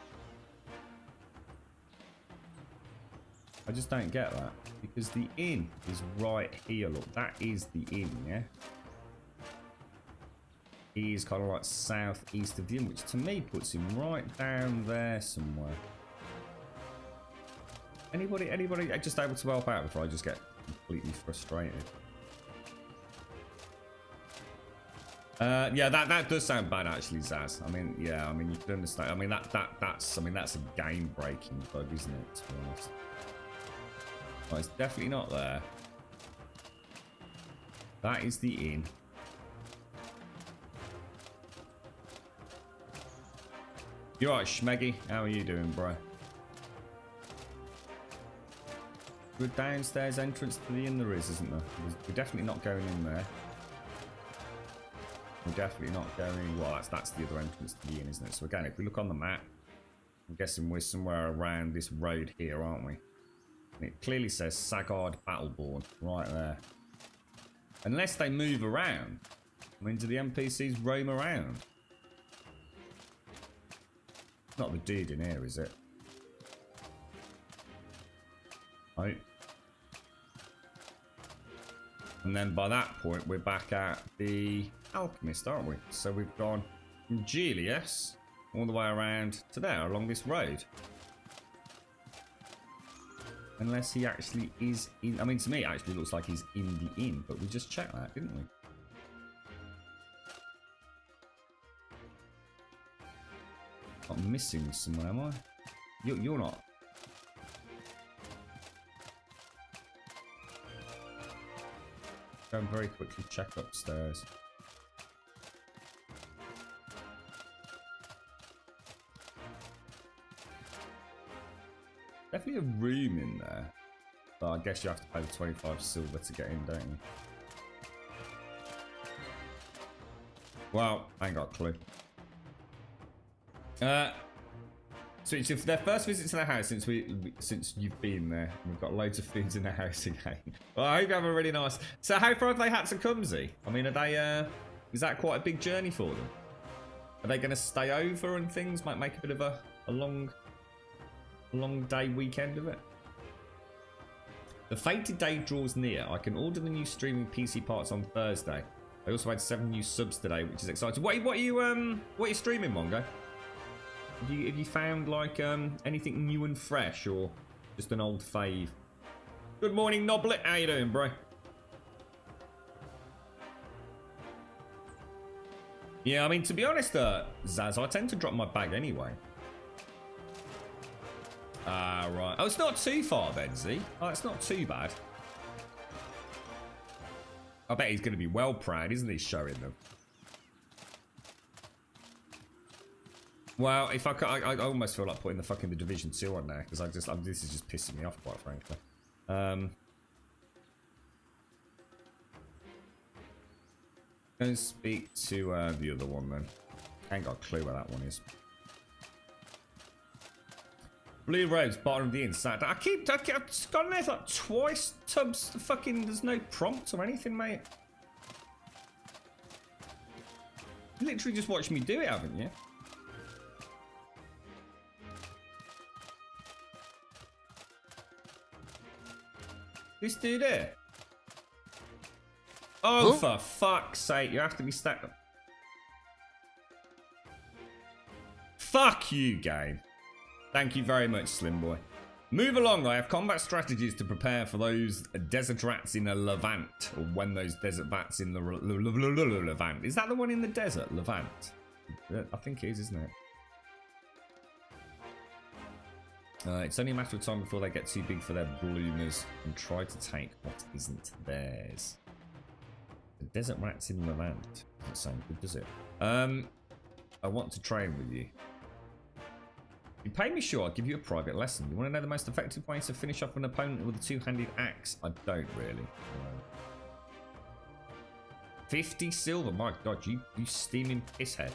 I just don't get that. Because the inn is right here, look. That is the inn, yeah? He is kind of like southeast of the inn, which to me puts him right down there somewhere. Anybody just able to help out before I just get completely frustrated? Yeah, that does sound bad actually, Zaz. I mean, yeah, I mean you can understand. I mean that's a game breaking bug, isn't it, to be honest? Oh, it's definitely not there. That is the inn. You're right, Schmeggy. How are you doing, bro? Good downstairs entrance to the inn there is, isn't there? We're definitely not going in there. We're definitely not going... Well, that's the other entrance to the inn, isn't it? So again, if we look on the map, I'm guessing we're somewhere around this road here, aren't we? It clearly says Sagard Battleborn right there. Unless they move around. I mean, do the NPCs roam around? not the dude in here, is it? Right. And then by that point, we're back at the Alchemist, aren't we? So we've gone from Julius all the way around to there along this road. Unless he actually is in... I mean, to me, it actually looks like he's in the inn, but we just checked that, didn't we? I'm missing someone, am I? You're not. Go and very quickly check upstairs. Definitely a room in there. But I guess you have to pay the 25 silver to get in, don't you? Well, I ain't got a clue. So it's their first visit to the house since you've been there. We've got loads of foods in the house again. Well, I hope you have a really nice... So how far have they had to come, Z? I mean, are they... is that quite a big journey for them? Are they going to stay over and things? Might make a bit of a long day weekend of it? The fated day draws near. I can order the new streaming PC parts on Thursday. I also had 7 new subs today, which is exciting. What are you streaming, Mongo? Have you found like anything new and fresh, or just an old fave? Good morning, Noblet. How you doing, bro? Yeah, I mean, to be honest, Zaz, I tend to drop my bag anyway. Ah, right. Oh, it's not too far then, Z. Oh, it's not too bad. I bet he's going to be well proud, isn't he, showing them? Well, if I almost feel like putting the Division 2 on there, because this is just pissing me off, quite frankly. Go and speak to the other one then. I ain't got a clue where that one is. Blue robes, bottom of the inn. I've gone there like twice. Tubs, fucking. There's no prompt or anything, mate. You literally just watched me do it, haven't you? This dude here. Oh, for fuck's sake! You have to be stacked up. Fuck you, game. Thank you very much, Slim Boy. Move along. I have combat strategies to prepare for those desert rats in the Levant, or when those desert bats in the Levant. Is that the one in the desert, Levant? I think it is, isn't it? It's only a matter of time before they get too big for their bloomers and try to take what isn't theirs. The desert rats in Levant. Doesn't sound good, does it? I want to train with you. You pay me sure, I'll give you a private lesson. You want to know the most effective way to finish off an opponent with a two-handed axe? I don't really. No. 50 silver, my god, you steaming pisshead.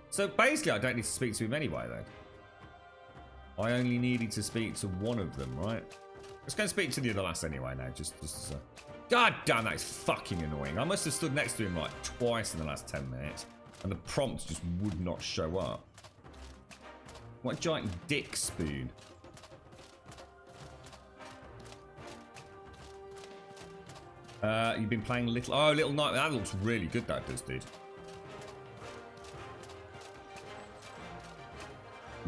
So basically I don't need to speak to him anyway then. I only needed to speak to one of them, right? Let's go and speak to the other lass anyway now, just as a... God damn, that is fucking annoying. I must have stood next to him like twice in the last 10 minutes, and the prompt just would not show up. What a giant dick spoon. You've been playing Little... Oh, Little Nightmare. That looks really good, that does, dude.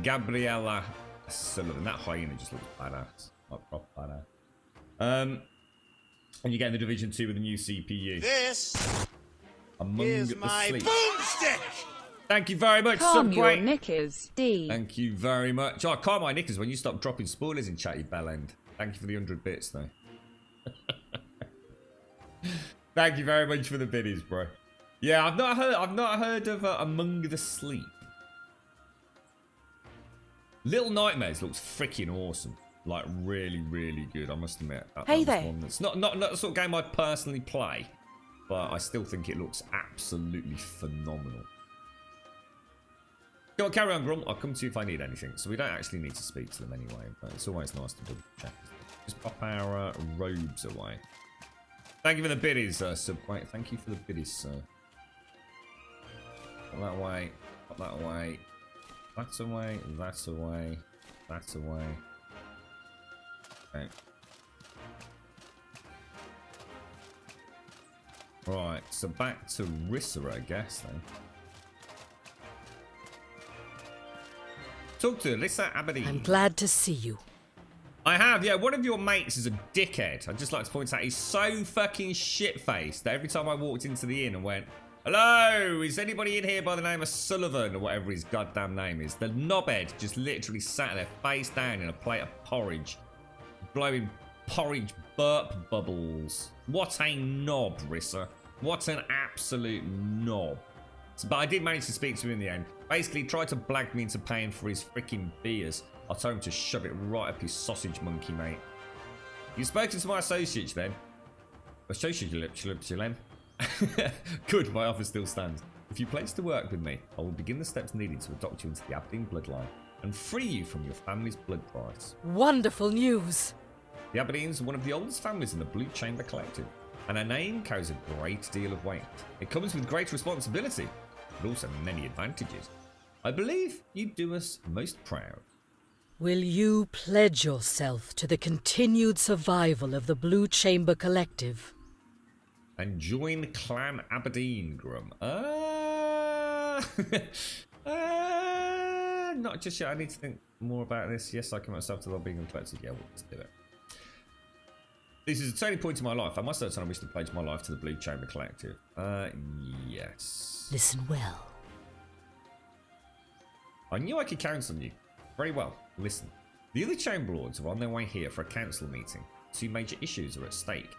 Gabriella Sullivan. That hyena just looks badass. Like proper badass. And you're getting the Division 2 with a new CPU. This Among is my sleep. boomstick! Thank you very much, Calm your Subway. knickers, D. Thank you very much. Oh, calm my knickers when you stop dropping spoilers in chat, you bellend. Thank you for the 100 bits, though. Thank you very much for the biddies, bro. Yeah, I've not heard of Among the Sleep. Little Nightmares looks freaking awesome. Like really, really good. I must admit. Hey there. One that's not the sort of game I'd personally play, but I still think it looks absolutely phenomenal. Go on, carry on, Grum. I'll come to you if I need anything. So we don't actually need to speak to them anyway, but it's always nice to double check. Just pop our robes away. Thank you for the biddies, Subway. Thank you for the biddies, sir. Pop that away. Pop that away. That's away, that's away, that's away. Okay. Right, so back to Rissa, I guess, then. Talk to Rissa Aberdeen. I'm glad to see you. I have, yeah. One of your mates is a dickhead. I'd just like to point out he's so fucking shit-faced that every time I walked into the inn and went, hello, is anybody in here by the name of Sullivan or whatever his goddamn name is? The knobhead just literally sat there face down in a plate of porridge, blowing porridge burp bubbles. What a knob, Rissa. What an absolute knob. But I did manage to speak to him in the end. Basically, he tried to blag me into paying for his freaking beers. I told him to shove it right up his sausage monkey, mate. You've spoken to my associates, then? Associates, then? Good, my offer still stands. If you pledge to work with me, I will begin the steps needed to adopt you into the Aberdeen bloodline and free you from your family's blood price. Wonderful news. The Aberdeens are one of the oldest families in the Blue Chamber Collective, and our name carries a great deal of weight. It comes with great responsibility, but also many advantages. I believe you do us most proud. Will you pledge yourself to the continued survival of the Blue Chamber Collective? And join Clan Aberdeen, Grum. Not just yet. I need to think more about this. Yes, I commit myself to the being and collective. Yeah, we'll just do it. This is a turning point in my life. I must have said I wish to pledge my life to the Blue Chamber Collective. Yes. Listen well. I knew I could count on you. Very well. Listen. The other Chamber Lords are on their way here for a council meeting. 2 major issues are at stake,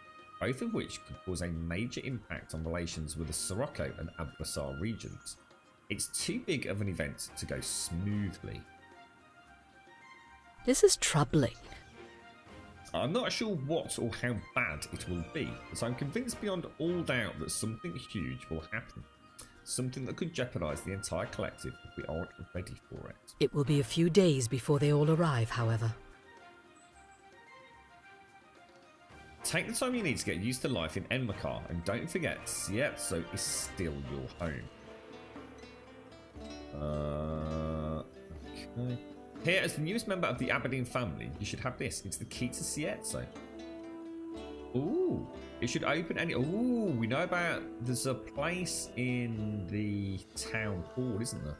both of which could cause a major impact on relations with the Sirocco and Adversar regions. It's too big of an event to go smoothly. This is troubling. I'm not sure what or how bad it will be, but I'm convinced beyond all doubt that something huge will happen. Something that could jeopardise the entire collective if we aren't ready for it. It will be a few days before they all arrive, however. Take the time you need to get used to life in Enmakar, and don't forget, Sierzo is still your home. Okay. Here, as the newest member of the Aberdeen family, you should have this. It's the key to Sierzo. Ooh, it should open any... Ooh, we know about... There's a place in the town hall, isn't there?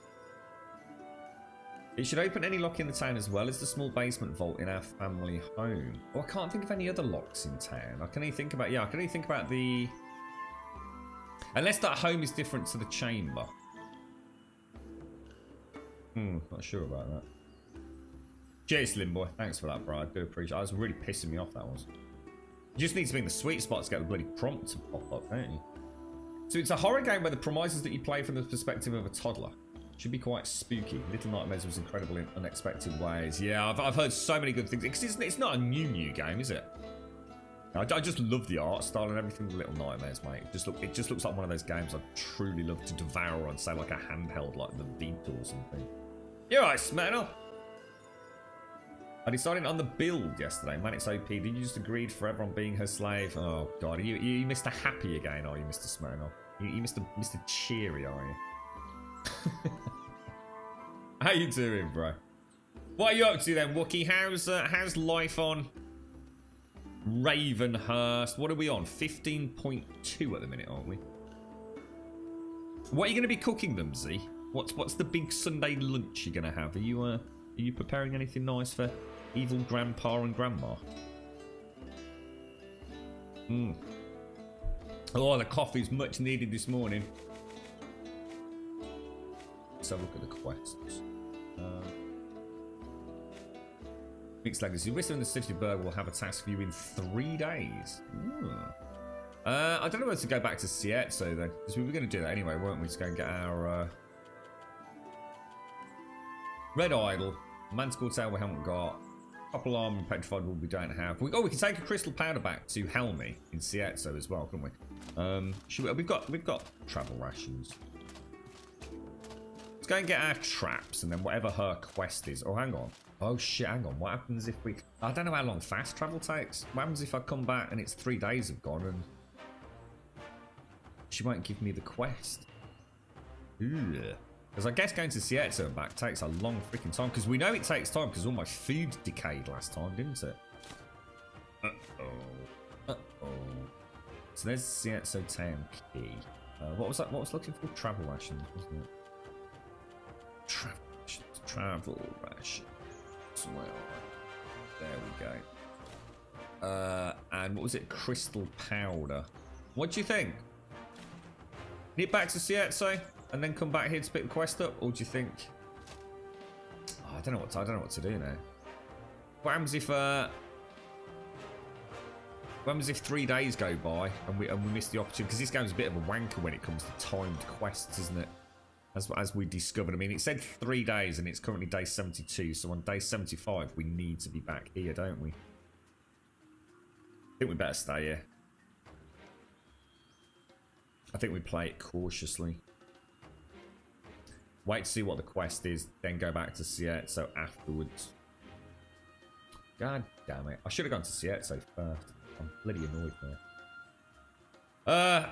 It should open any lock in the town as well as the small basement vault in our family home. Oh, I can't think of any other locks in town. I can only think about... Yeah, I can only think about the... Unless that home is different to the chamber. Not sure about that. Cheers, Slim Boy. Thanks for that, bro. I do appreciate it. That was really pissing me off, that was. You just need to be in the sweet spot to get the bloody prompt to pop up, don't you? So it's a horror game where the premises that you play from the perspective of a toddler. Should be quite spooky. Little Nightmares was incredible in unexpected ways. Yeah, I've heard so many good things. Because it's not a new game, is it? I just love the art style and everything with Little Nightmares, mate. It just looks like one of those games I'd truly love to devour on, say, like a handheld like the Vita or something. You're right, Smell. I decided on the build yesterday. Man, it's OP. Did you just agreed forever on being her slave? Oh, God. Are you Mr. Happy again, are you, Mr. Smirnoff? You Mr. Cheery, are you? How you doing, bro? What are you up to then, Wookie? How's life on Ravenhurst? What are we on? 15.2 at the minute, aren't we? What are you going to be cooking them, Z? What's the big Sunday lunch you're going to have? Are you preparing anything nice for evil grandpa and grandma? Oh, the coffee's much needed this morning. Let's have a look at the quests. Mixed Legacy. Whistler and the City of Berg will have a task for you in 3 days. I don't know whether to go back to Sierzo then, because we were going to do that anyway, weren't we? To go and get our Red Idol, Manticore Tail we haven't got, Couple Arm and Petrified Wood we don't have. We can take a Crystal Powder back to Helmy in Sierzo as well, couldn't we? We've got travel rations. Let's go and get our traps and then whatever her quest is. Oh, hang on. Oh shit, hang on. What happens if we... I don't know how long fast travel takes. What happens if I come back and it's 3 days have gone and she won't give me the quest? Ugh. Because I guess going to Sietza and back takes a long freaking time. Because we know it takes time because all my food decayed last time, didn't it? Uh-oh. Uh-oh. So there's Sietza Town Key. What was that? What was looking for? Travel rations, wasn't it? Travel rations. Travel rations. Well, there we go. And what was it? Crystal powder. What do you think? Nip back to Sietza and then come back here to pick the quest up, or do you think? Oh, I don't know what to do now. What happens if? What happens if 3 days go by and we miss the opportunity? Because this game's a bit of a wanker when it comes to timed quests, isn't it? As we discovered. I mean, it said 3 days and it's currently day 72. So on day 75, we need to be back here, don't we? I think we better stay here. I think we play it cautiously. Wait to see what the quest is, then go back to Sietza afterwards. God damn it. I should have gone to Sietza first. I'm bloody annoyed there. I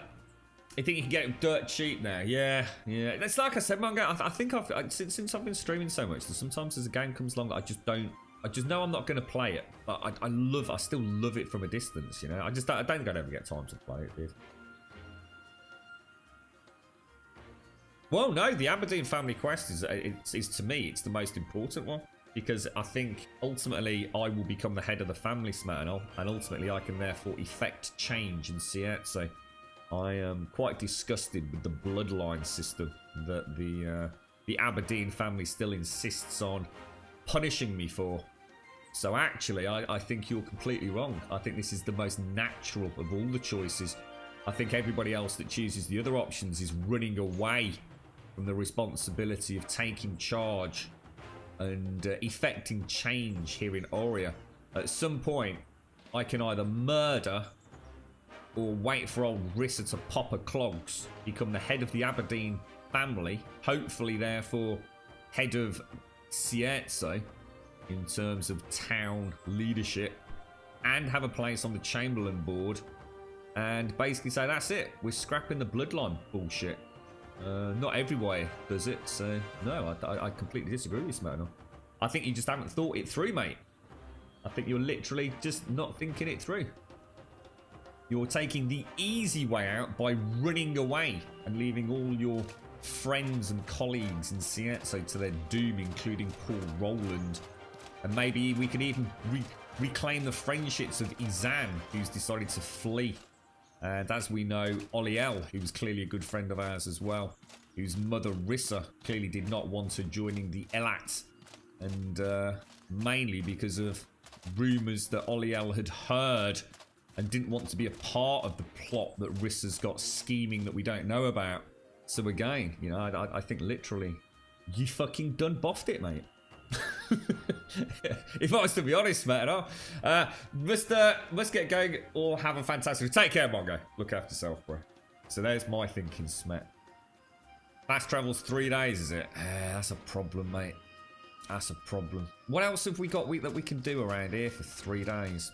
think you can get it dirt cheap now. Yeah. It's like I said, Manga. I think since I've been streaming so much, that sometimes as a game comes along, I just know I'm not going to play it. But I still love it from a distance. You know, I don't think I'd ever get time to play it, dude. Well, no, the Aberdeen family quest is to me, it's the most important one. Because I think ultimately I will become the head of the family, Smatternoll, and ultimately I can therefore effect change in Sietza. I am quite disgusted with the bloodline system that the Aberdeen family still insists on punishing me for. So actually, I think you're completely wrong. I think this is the most natural of all the choices. I think everybody else that chooses the other options is running away from the responsibility of taking charge and effecting change here in Aurai. At some point, I can either murder or wait for old Rissa to pop her clogs, become the head of the Aberdeen family, hopefully therefore head of Sietza in terms of town leadership, and have a place on the Chamberlain board, and basically say that's it, we're scrapping the bloodline bullshit. Not everywhere does it, so no, I completely disagree with you, Smatternoll. I think you just haven't thought it through, mate. I think you're literally just not thinking it through. You're taking the easy way out by running away and leaving all your friends and colleagues in Sietza to their doom, including Paul Rowland. And maybe we can even reclaim the friendships of Izan, who's decided to flee. And as we know, Oliel, who's clearly a good friend of ours as well, whose mother Rissa clearly did not want her joining the Elat, and mainly because of rumours that Oliel had heard and didn't want to be a part of the plot that Rissa's got scheming that we don't know about. So again, you know, I think literally, you fucking done boffed it, mate. If I was to be honest, mate, must get going or have a fantastic. Take care, Mongo. Look after yourself, bro. So there's my thinking, Smet. Fast travel's 3 days, is it? That's a problem, mate. That's a problem. What else have we got that we can do around here for 3 days?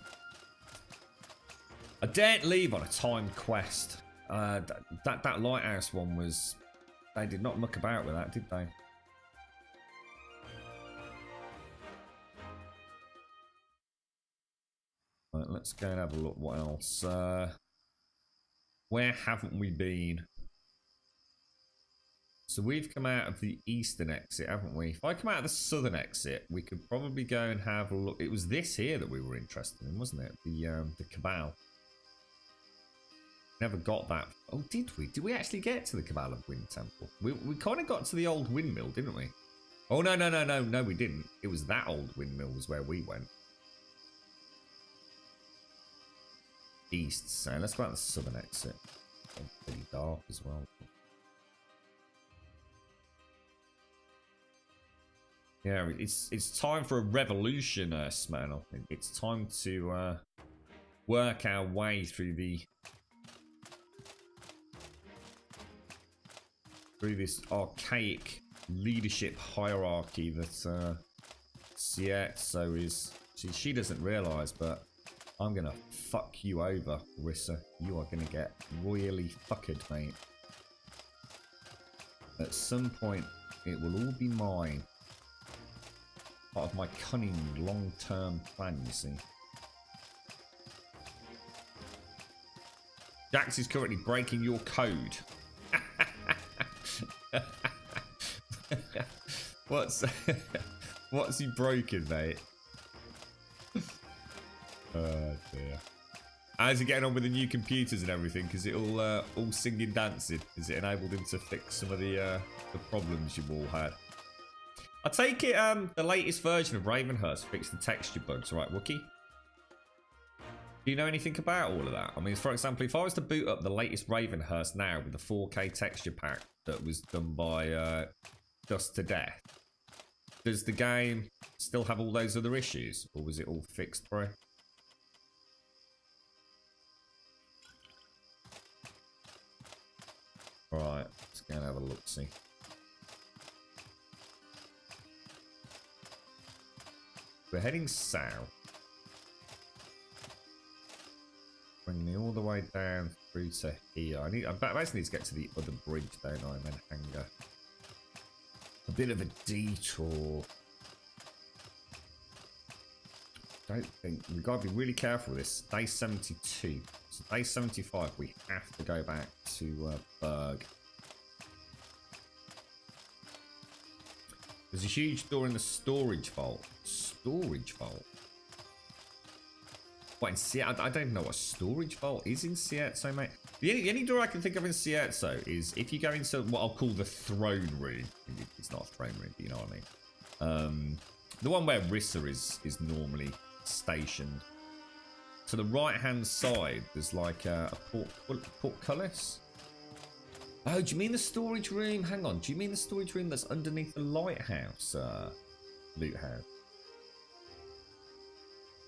I daren't leave on a timed quest. That lighthouse one was... They did not muck about with that, did they? Right, let's go and have a look. What else? Where haven't we been? So we've come out of the eastern exit, haven't we? If I come out of the southern exit, we could probably go and have a look. It was this here that we were interested in, wasn't it? The Cabal. Never got that. Oh, did we? Did we actually get to the Cabal of Wind Temple? We kind of got to the old windmill, didn't we? Oh, no, we didn't. It was that old windmill was where we went. East, so let's go out the southern exit. It's pretty dark as well. Yeah, it's time for a revolution, Smatternoll. It's time to work our way through this archaic leadership hierarchy that Sietza is. She doesn't realise, but I'm gonna fuck you over, Rissa. You are gonna get royally fucked, mate. At some point It will all be mine. Part of my cunning long-term plan, you see. Jax is currently breaking your code. What's he broken, mate? Oh dear. How's he getting on with the new computers and everything? Is it all singing, dancing? Is it enabled him to fix some of the problems you've all had? I take it the latest version of Ravenhurst fixed the texture bugs, right, Wookie? Do you know anything about all of that? I mean, for example, if I was to boot up the latest Ravenhurst now with the 4K texture pack that was done by Dust to Death, does the game still have all those other issues? Or was it all fixed, bro? Alright, let's go and have a look-see. We're heading south. Bring me all the way down through to here. I basically need to get to the other bridge, don't I? And then hang a bit of a detour. Don't think we've got to be really careful with this. Day 72. So day 75, we have to go back to Berg. There's a huge door in the storage vault. Storage vault? What, in Sierzo? I don't even know what a storage vault is in Sierzo, mate. The only door I can think of in Sierzo is if you go into what I'll call the throne room. It's not a throne room, but you know what I mean. The one where Rissa is normally stationed. To the right-hand side, there's like a portcullis. Oh, do you mean the storage room? Hang on, do you mean the storage room that's underneath the lighthouse, loot house?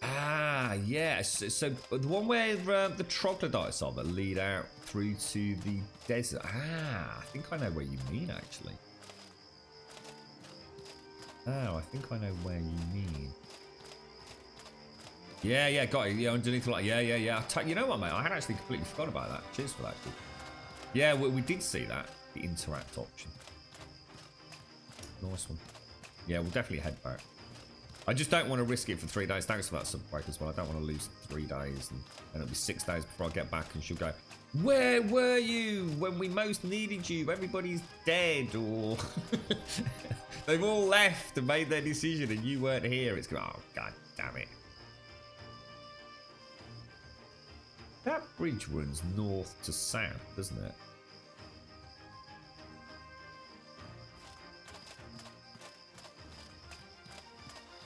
Ah, yes. So the one where the troglodytes are that lead out through to the desert. Ah, I think I know where you mean, actually. Oh, I think I know where you mean. Yeah, got it. Yeah, underneath the light. Yeah. You know what, mate? I had actually completely forgot about that. Cheers for that, dude. Yeah, we did see that. The interact option. Nice one. Yeah, we'll definitely head back. I just don't want to risk it for 3 days. Thanks for that sub break as well. I don't want to lose 3 days. And it'll be 6 days before I get back and she'll go, where were you when we most needed you? Everybody's dead, or they've all left and made their decision and you weren't here. It's going, oh, god damn it. That bridge runs north to south, doesn't it?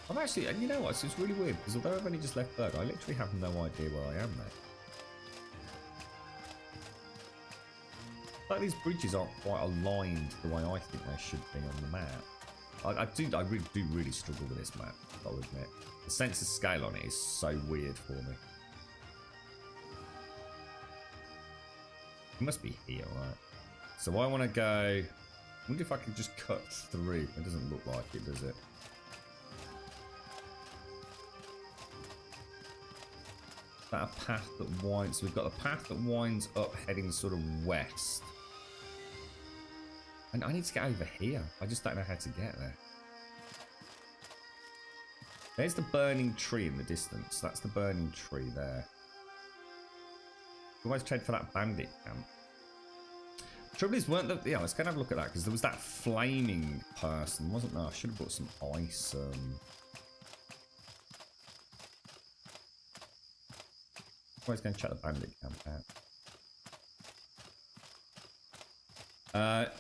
I'm actually, and you know what, it's really weird, because although I've only just left Berg, I literally have no idea where I am now. Like these bridges aren't quite aligned the way I think they should be on the map. I really struggle with this map, I'll admit. The sense of scale on it is so weird for me. It must be here, right? So I want to go... I wonder if I can just cut through. It doesn't look like it, does it? Is that a path that winds... We've got a path that winds up heading sort of west. And I need to get over here. I just don't know how to get there. There's the burning tree in the distance. That's the burning tree there. Always trade for that bandit camp. Trouble is, weren't there... Yeah, let's go and have a look at that, because there was that flaming person, wasn't there? I should have brought some ice. Always go and check the bandit camp out.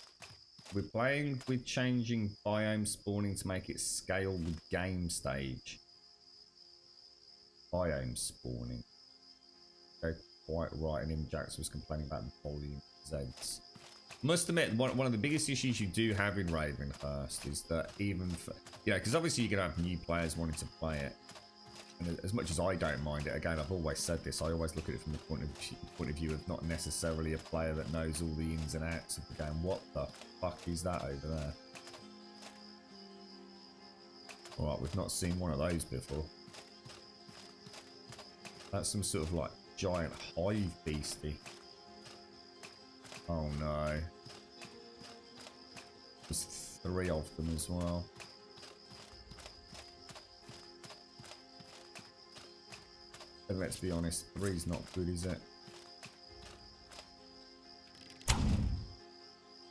We're playing with changing biome spawning to make it scale with game stage. Biome spawning. Okay. Quite right, and even Jax was complaining about the volume Zeds. Must admit, one of the biggest issues you do have in Ravenhurst is that even for, you know, because obviously you're going to have new players wanting to play it, and as much as I don't mind it, again, I've always said this, I always look at it from the point of view of not necessarily a player that knows all the ins and outs of the game. What the fuck is that over there? Alright, we've not seen one of those before. That's some sort of like giant hive beastie. Oh no. There's 3 of them as well. And let's be honest, 3's not good, is it?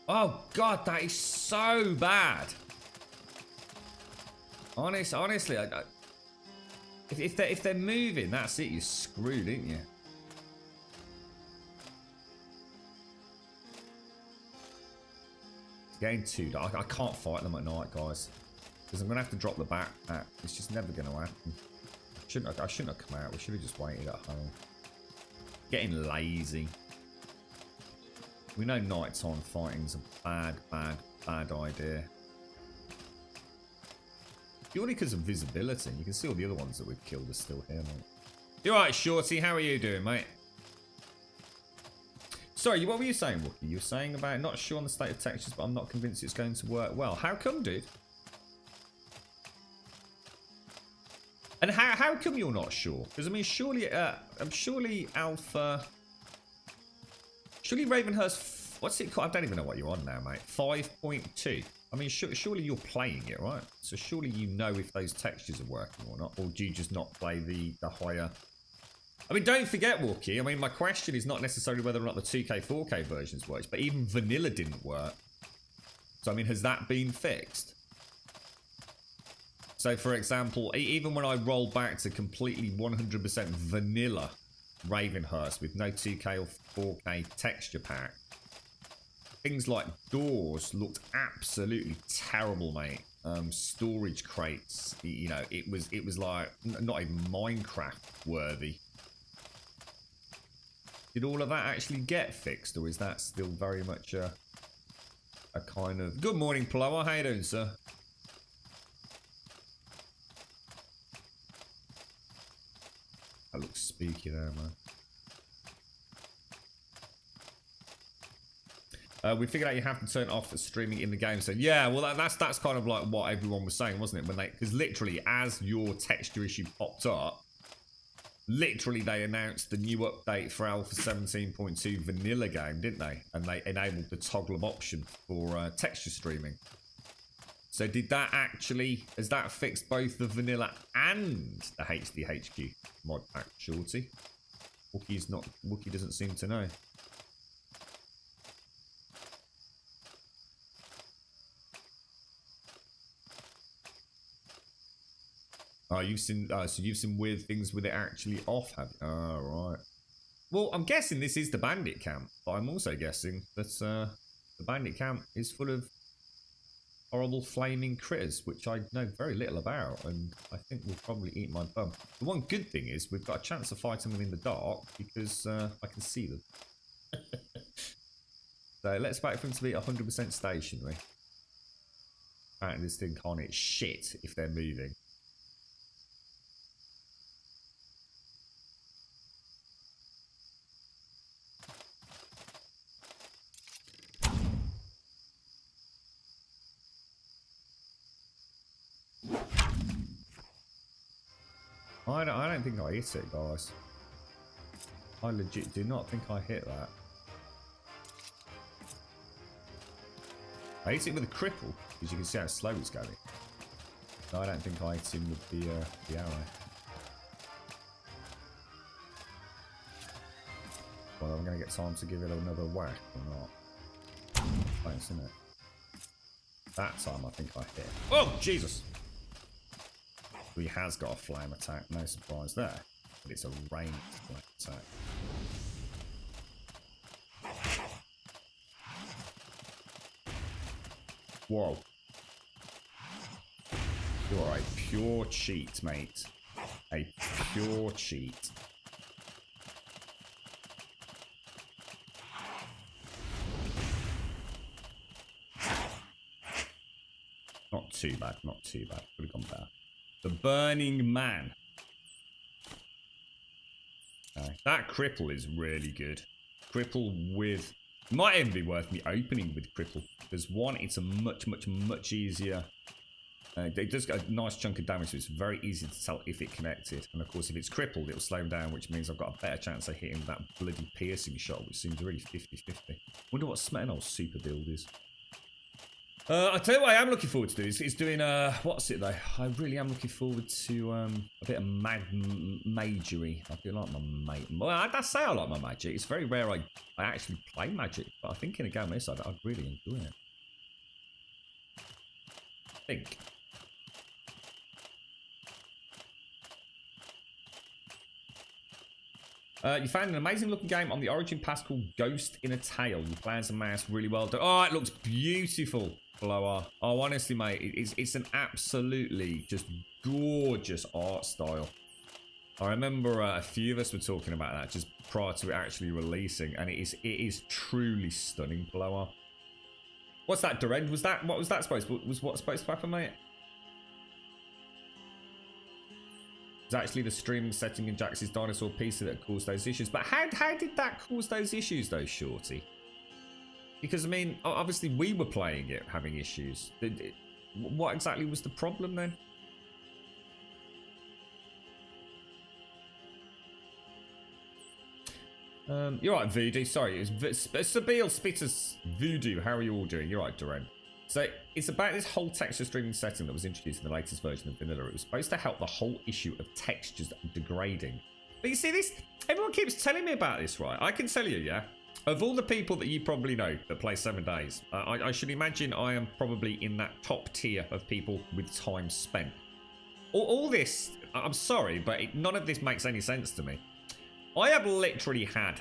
Oh god, that is so bad. Honestly, if they're moving, that's it. You're screwed, ain't you? It's getting too dark. I can't fight them at night, guys, because I'm gonna have to drop the backpack. It's just never gonna happen. I shouldn't have come out. We should have just waited at home. Getting lazy. We know nighttime fighting's a bad idea. Purely because of visibility. You can see all the other ones that we've killed are still here, mate. You alright, Shorty? How are you doing, mate? Sorry, what were you saying, Wookie? You were saying about not sure on the state of textures, but I'm not convinced it's going to work well. How come, dude? And how come you're not sure? Because I mean, surely Alpha, surely Ravenhurst. What's it called? I don't even know what you're on now, mate. 5.2. I mean, surely you're playing it, right? So surely you know if those textures are working or not, or do you just not play the higher? I mean, don't forget, Wookie. I mean, my question is not necessarily whether or not the 2K, 4K versions works, but even vanilla didn't work. So I mean, has that been fixed? So, for example, even when I roll back to completely 100% vanilla Ravenhurst with no 2K or 4K texture pack, things like doors looked absolutely terrible, mate. Storage crates, you know, it was like not even Minecraft worthy. Did all of that actually get fixed, or is that still very much a kind of... Good morning, Plower. How you doing, sir? That looks spooky there, man. We figured out you have to turn off the streaming in the game. So yeah, well that's kind of like what everyone was saying, wasn't it? When because literally as your texture issue popped up, literally they announced the new update for Alpha 17.2 vanilla game, didn't they? And they enabled the toggle of option for texture streaming. So did that actually, has that fixed both the vanilla and the HDHQ mod pack, Shorty? Wookie doesn't seem to know. Oh, you've seen, so you've seen weird things with it actually off, have you? Oh, right. Well, I'm guessing this is the bandit camp, but I'm also guessing that the bandit camp is full of horrible flaming critters, which I know very little about, and I think will probably eat my bum. The one good thing is we've got a chance of fighting them in the dark because I can see them. So let's wait for them to be 100% stationary. Apparently this thing can't hit shit if they're moving. I don't think I hit it, guys. I legit do not think I hit that. I hit it with a cripple, because you can see how slow it's going. No, I don't think I hit him with the arrow. Well, I'm going to get time to give it another whack or not. Thanks, isn't it? That time I think I hit. Oh, Jesus! He has got a flame attack, no surprise there. But it's a ranged flame attack. Whoa. You are a pure cheat, mate. A pure cheat. Not too bad, not too bad. Could have gone better. The Burning Man. Okay. That cripple is really good. Cripple with... Might even be worth me opening with cripple. Because one, it's a much easier... it does get a nice chunk of damage, so it's very easy to tell if it connected. And of course, if it's crippled, it'll slow down, which means I've got a better chance of hitting that bloody piercing shot, which seems really 50-50. Wonder what Smetano's super build is. I tell you what I am looking forward to do is doing, what's it though? I really am looking forward to a bit of magery. I feel like my mate. Well, I say I like my magic. It's very rare I actually play magic, but I think in a game like this, I'd really enjoy it. I think. You found an amazing looking game on the Origin Pass called Ghost in a Tale. You play as a mouse, really well done. Oh, it looks beautiful, Blower. Oh, honestly, mate, it's an absolutely just gorgeous art style. I remember a few of us were talking about that just prior to it actually releasing, and it is truly stunning, Blower. What's that, Durend? What was that supposed to, was what supposed to happen, mate? It's actually the streaming setting in Jax's dinosaur PC that caused those issues. But how did that cause those issues, though, Shorty? Because, I mean, obviously we were playing it, having issues. What exactly was the problem, then? You're right, Voodoo. Sorry, it was Sabil Spitters Voodoo. How are you all doing? You're right, Duran. So it's about this whole texture streaming setting that was introduced in the latest version of Vanilla. It was supposed to help the whole issue of textures degrading. But you see this? Everyone keeps telling me about this, right? I can tell you, yeah? Of all the people that you probably know that play 7 Days, I should imagine I am probably in that top tier of people with time spent. All this, I'm sorry, but none of this makes any sense to me. I have literally had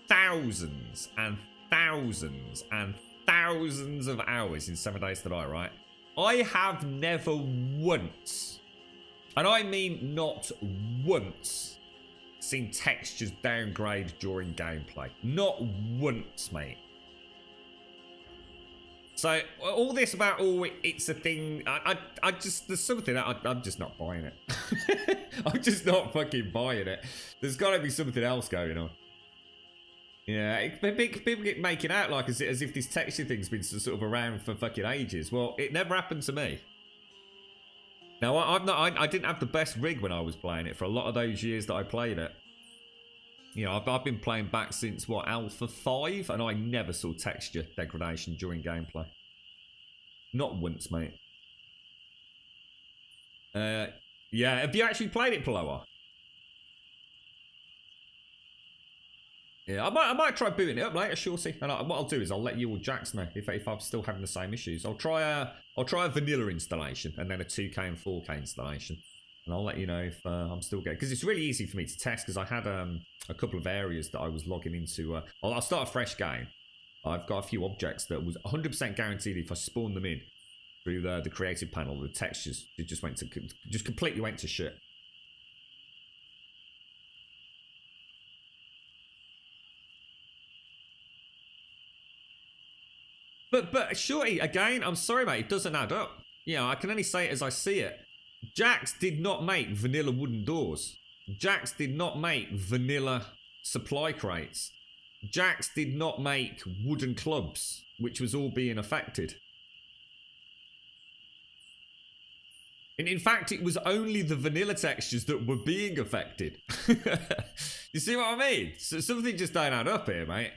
thousands and thousands and thousands of hours in 7 Days to Die, right? I have never once, and I mean not once, seen textures downgrade during gameplay. Not once, mate. So all this about, oh, it's a thing, I just, there's something, I'm just not buying it. I'm just not fucking buying it. There's got to be something else going on. Yeah, people get making out like as if this texture thing's been sort of around for fucking ages. Well, it never happened to me. Now, I didn't have the best rig when I was playing it for a lot of those years that I played it. You know, I've been playing back since, what, Alpha 5? And I never saw texture degradation during gameplay. Not once, mate. Yeah, have you actually played it, Paloa? Yeah, I might try booting it up later, Shorty. And what I'll do is I'll let you or Jax know if I'm still having the same issues. I'll try a vanilla installation and then a 2K and 4K installation. And I'll let you know if I'm still getting... Because it's really easy for me to test, because I had a couple of areas that I was logging into. I'll start a fresh game. I've got a few objects that was 100% guaranteed if I spawned them in through the creative panel, the textures, it just completely went to shit. But Shorty, again, I'm sorry, mate, it doesn't add up. You know, I can only say it as I see it. Jax did not make vanilla wooden doors. Jax did not make vanilla supply crates. Jax did not make wooden clubs, which was all being affected. And in fact, it was only the vanilla textures that were being affected. You see what I mean? So something just don't add up here, mate.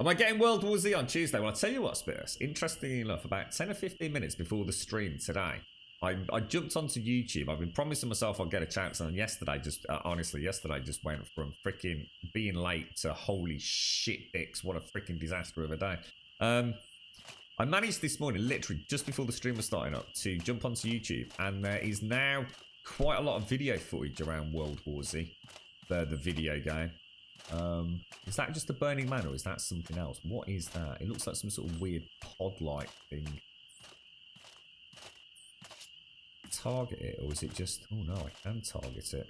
Am I getting World War Z on Tuesday? Well, I'll tell you what, Spitters. Interestingly enough, about 10 or 15 minutes before the stream today, I jumped onto YouTube. I've been promising myself I'll get a chance, and yesterday honestly just went from freaking being late to holy shit dicks, what a freaking disaster of a day. I managed this morning, literally just before the stream was starting up, to jump onto YouTube, and there is now quite a lot of video footage around World War Z, the video game. Is that just a burning man, or is that something else? What is that? It looks like some sort of weird pod-like thing. Target it, or is it just... Oh no, I can target it.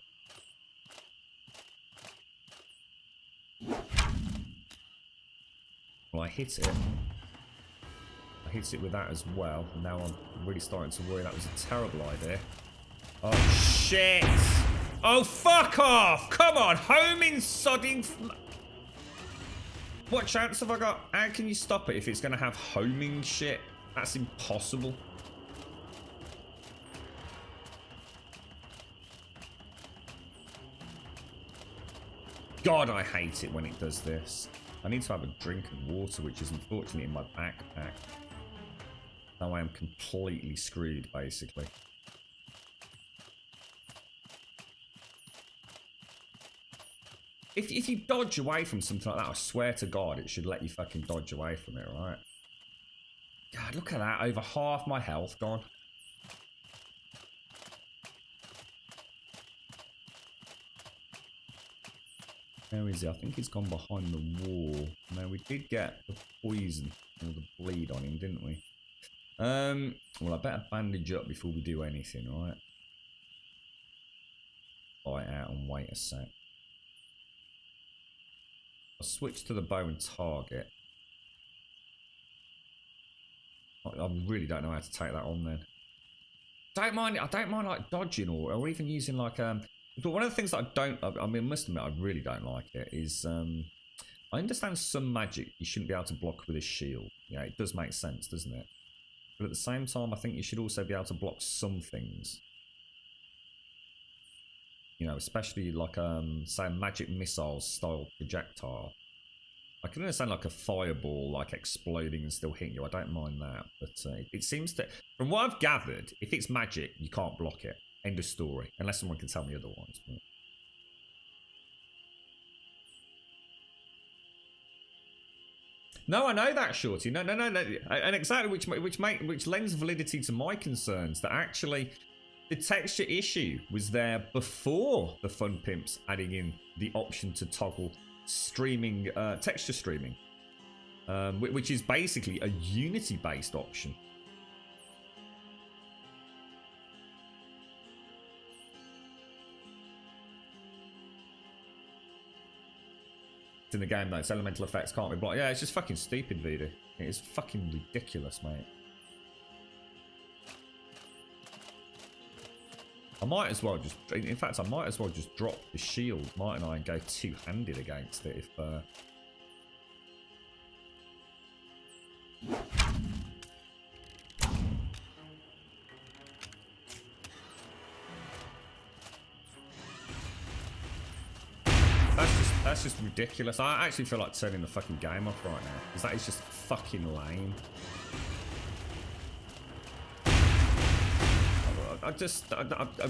Well, I hit it. I hit it with that as well. And now I'm really starting to worry that was a terrible idea. Oh, shit! Oh, fuck off! Come on, homing sodding... What chance have I got? How can you stop it if it's going to have homing shit? That's impossible. God, I hate it when it does this. I need to have a drink of water, which is unfortunately in my backpack. Now I am completely screwed, basically. If you dodge away from something like that, I swear to God, it should let you fucking dodge away from it, right? God, look at that. Over half my health gone. Where is he? I think he's gone behind the wall. Now, we did get the poison or the bleed on him, didn't we? Well, I better bandage up before we do anything, right? Bite out and wait a sec. I'll switch to the bow and target. I really don't know how to take that on then. I don't mind like dodging or even using like but one of the things that I mean, I must admit I really don't like it is I understand some magic you shouldn't be able to block with a shield. Yeah, it does make sense, doesn't it? But at the same time, I think you should also be able to block some things. You know, especially like say a magic missile style projectile. I can understand like a fireball like exploding and still hitting you. I don't mind that, but it seems to, from what I've gathered, if it's magic, you can't block it. End of story, unless someone can tell me otherwise. But... No, I know that, Shorty. No, and exactly which lends validity to my concerns that actually the texture issue was there before the Fun Pimps adding in the option to toggle streaming, texture streaming, which is basically a Unity-based option. In the game though, its elemental effects can't be blocked. Yeah, it's just fucking stupid, Voodoo. It is fucking ridiculous, mate. I might as well just, in fact, I might as well just drop the shield, mightn't I, and go two-handed against it if, That's just ridiculous. I actually feel like turning the fucking game off right now, because that is just fucking lame.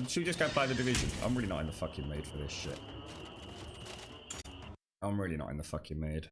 Should we just go play the Division? I'm really not in the fucking mood for this shit. I'm really not in the fucking mood.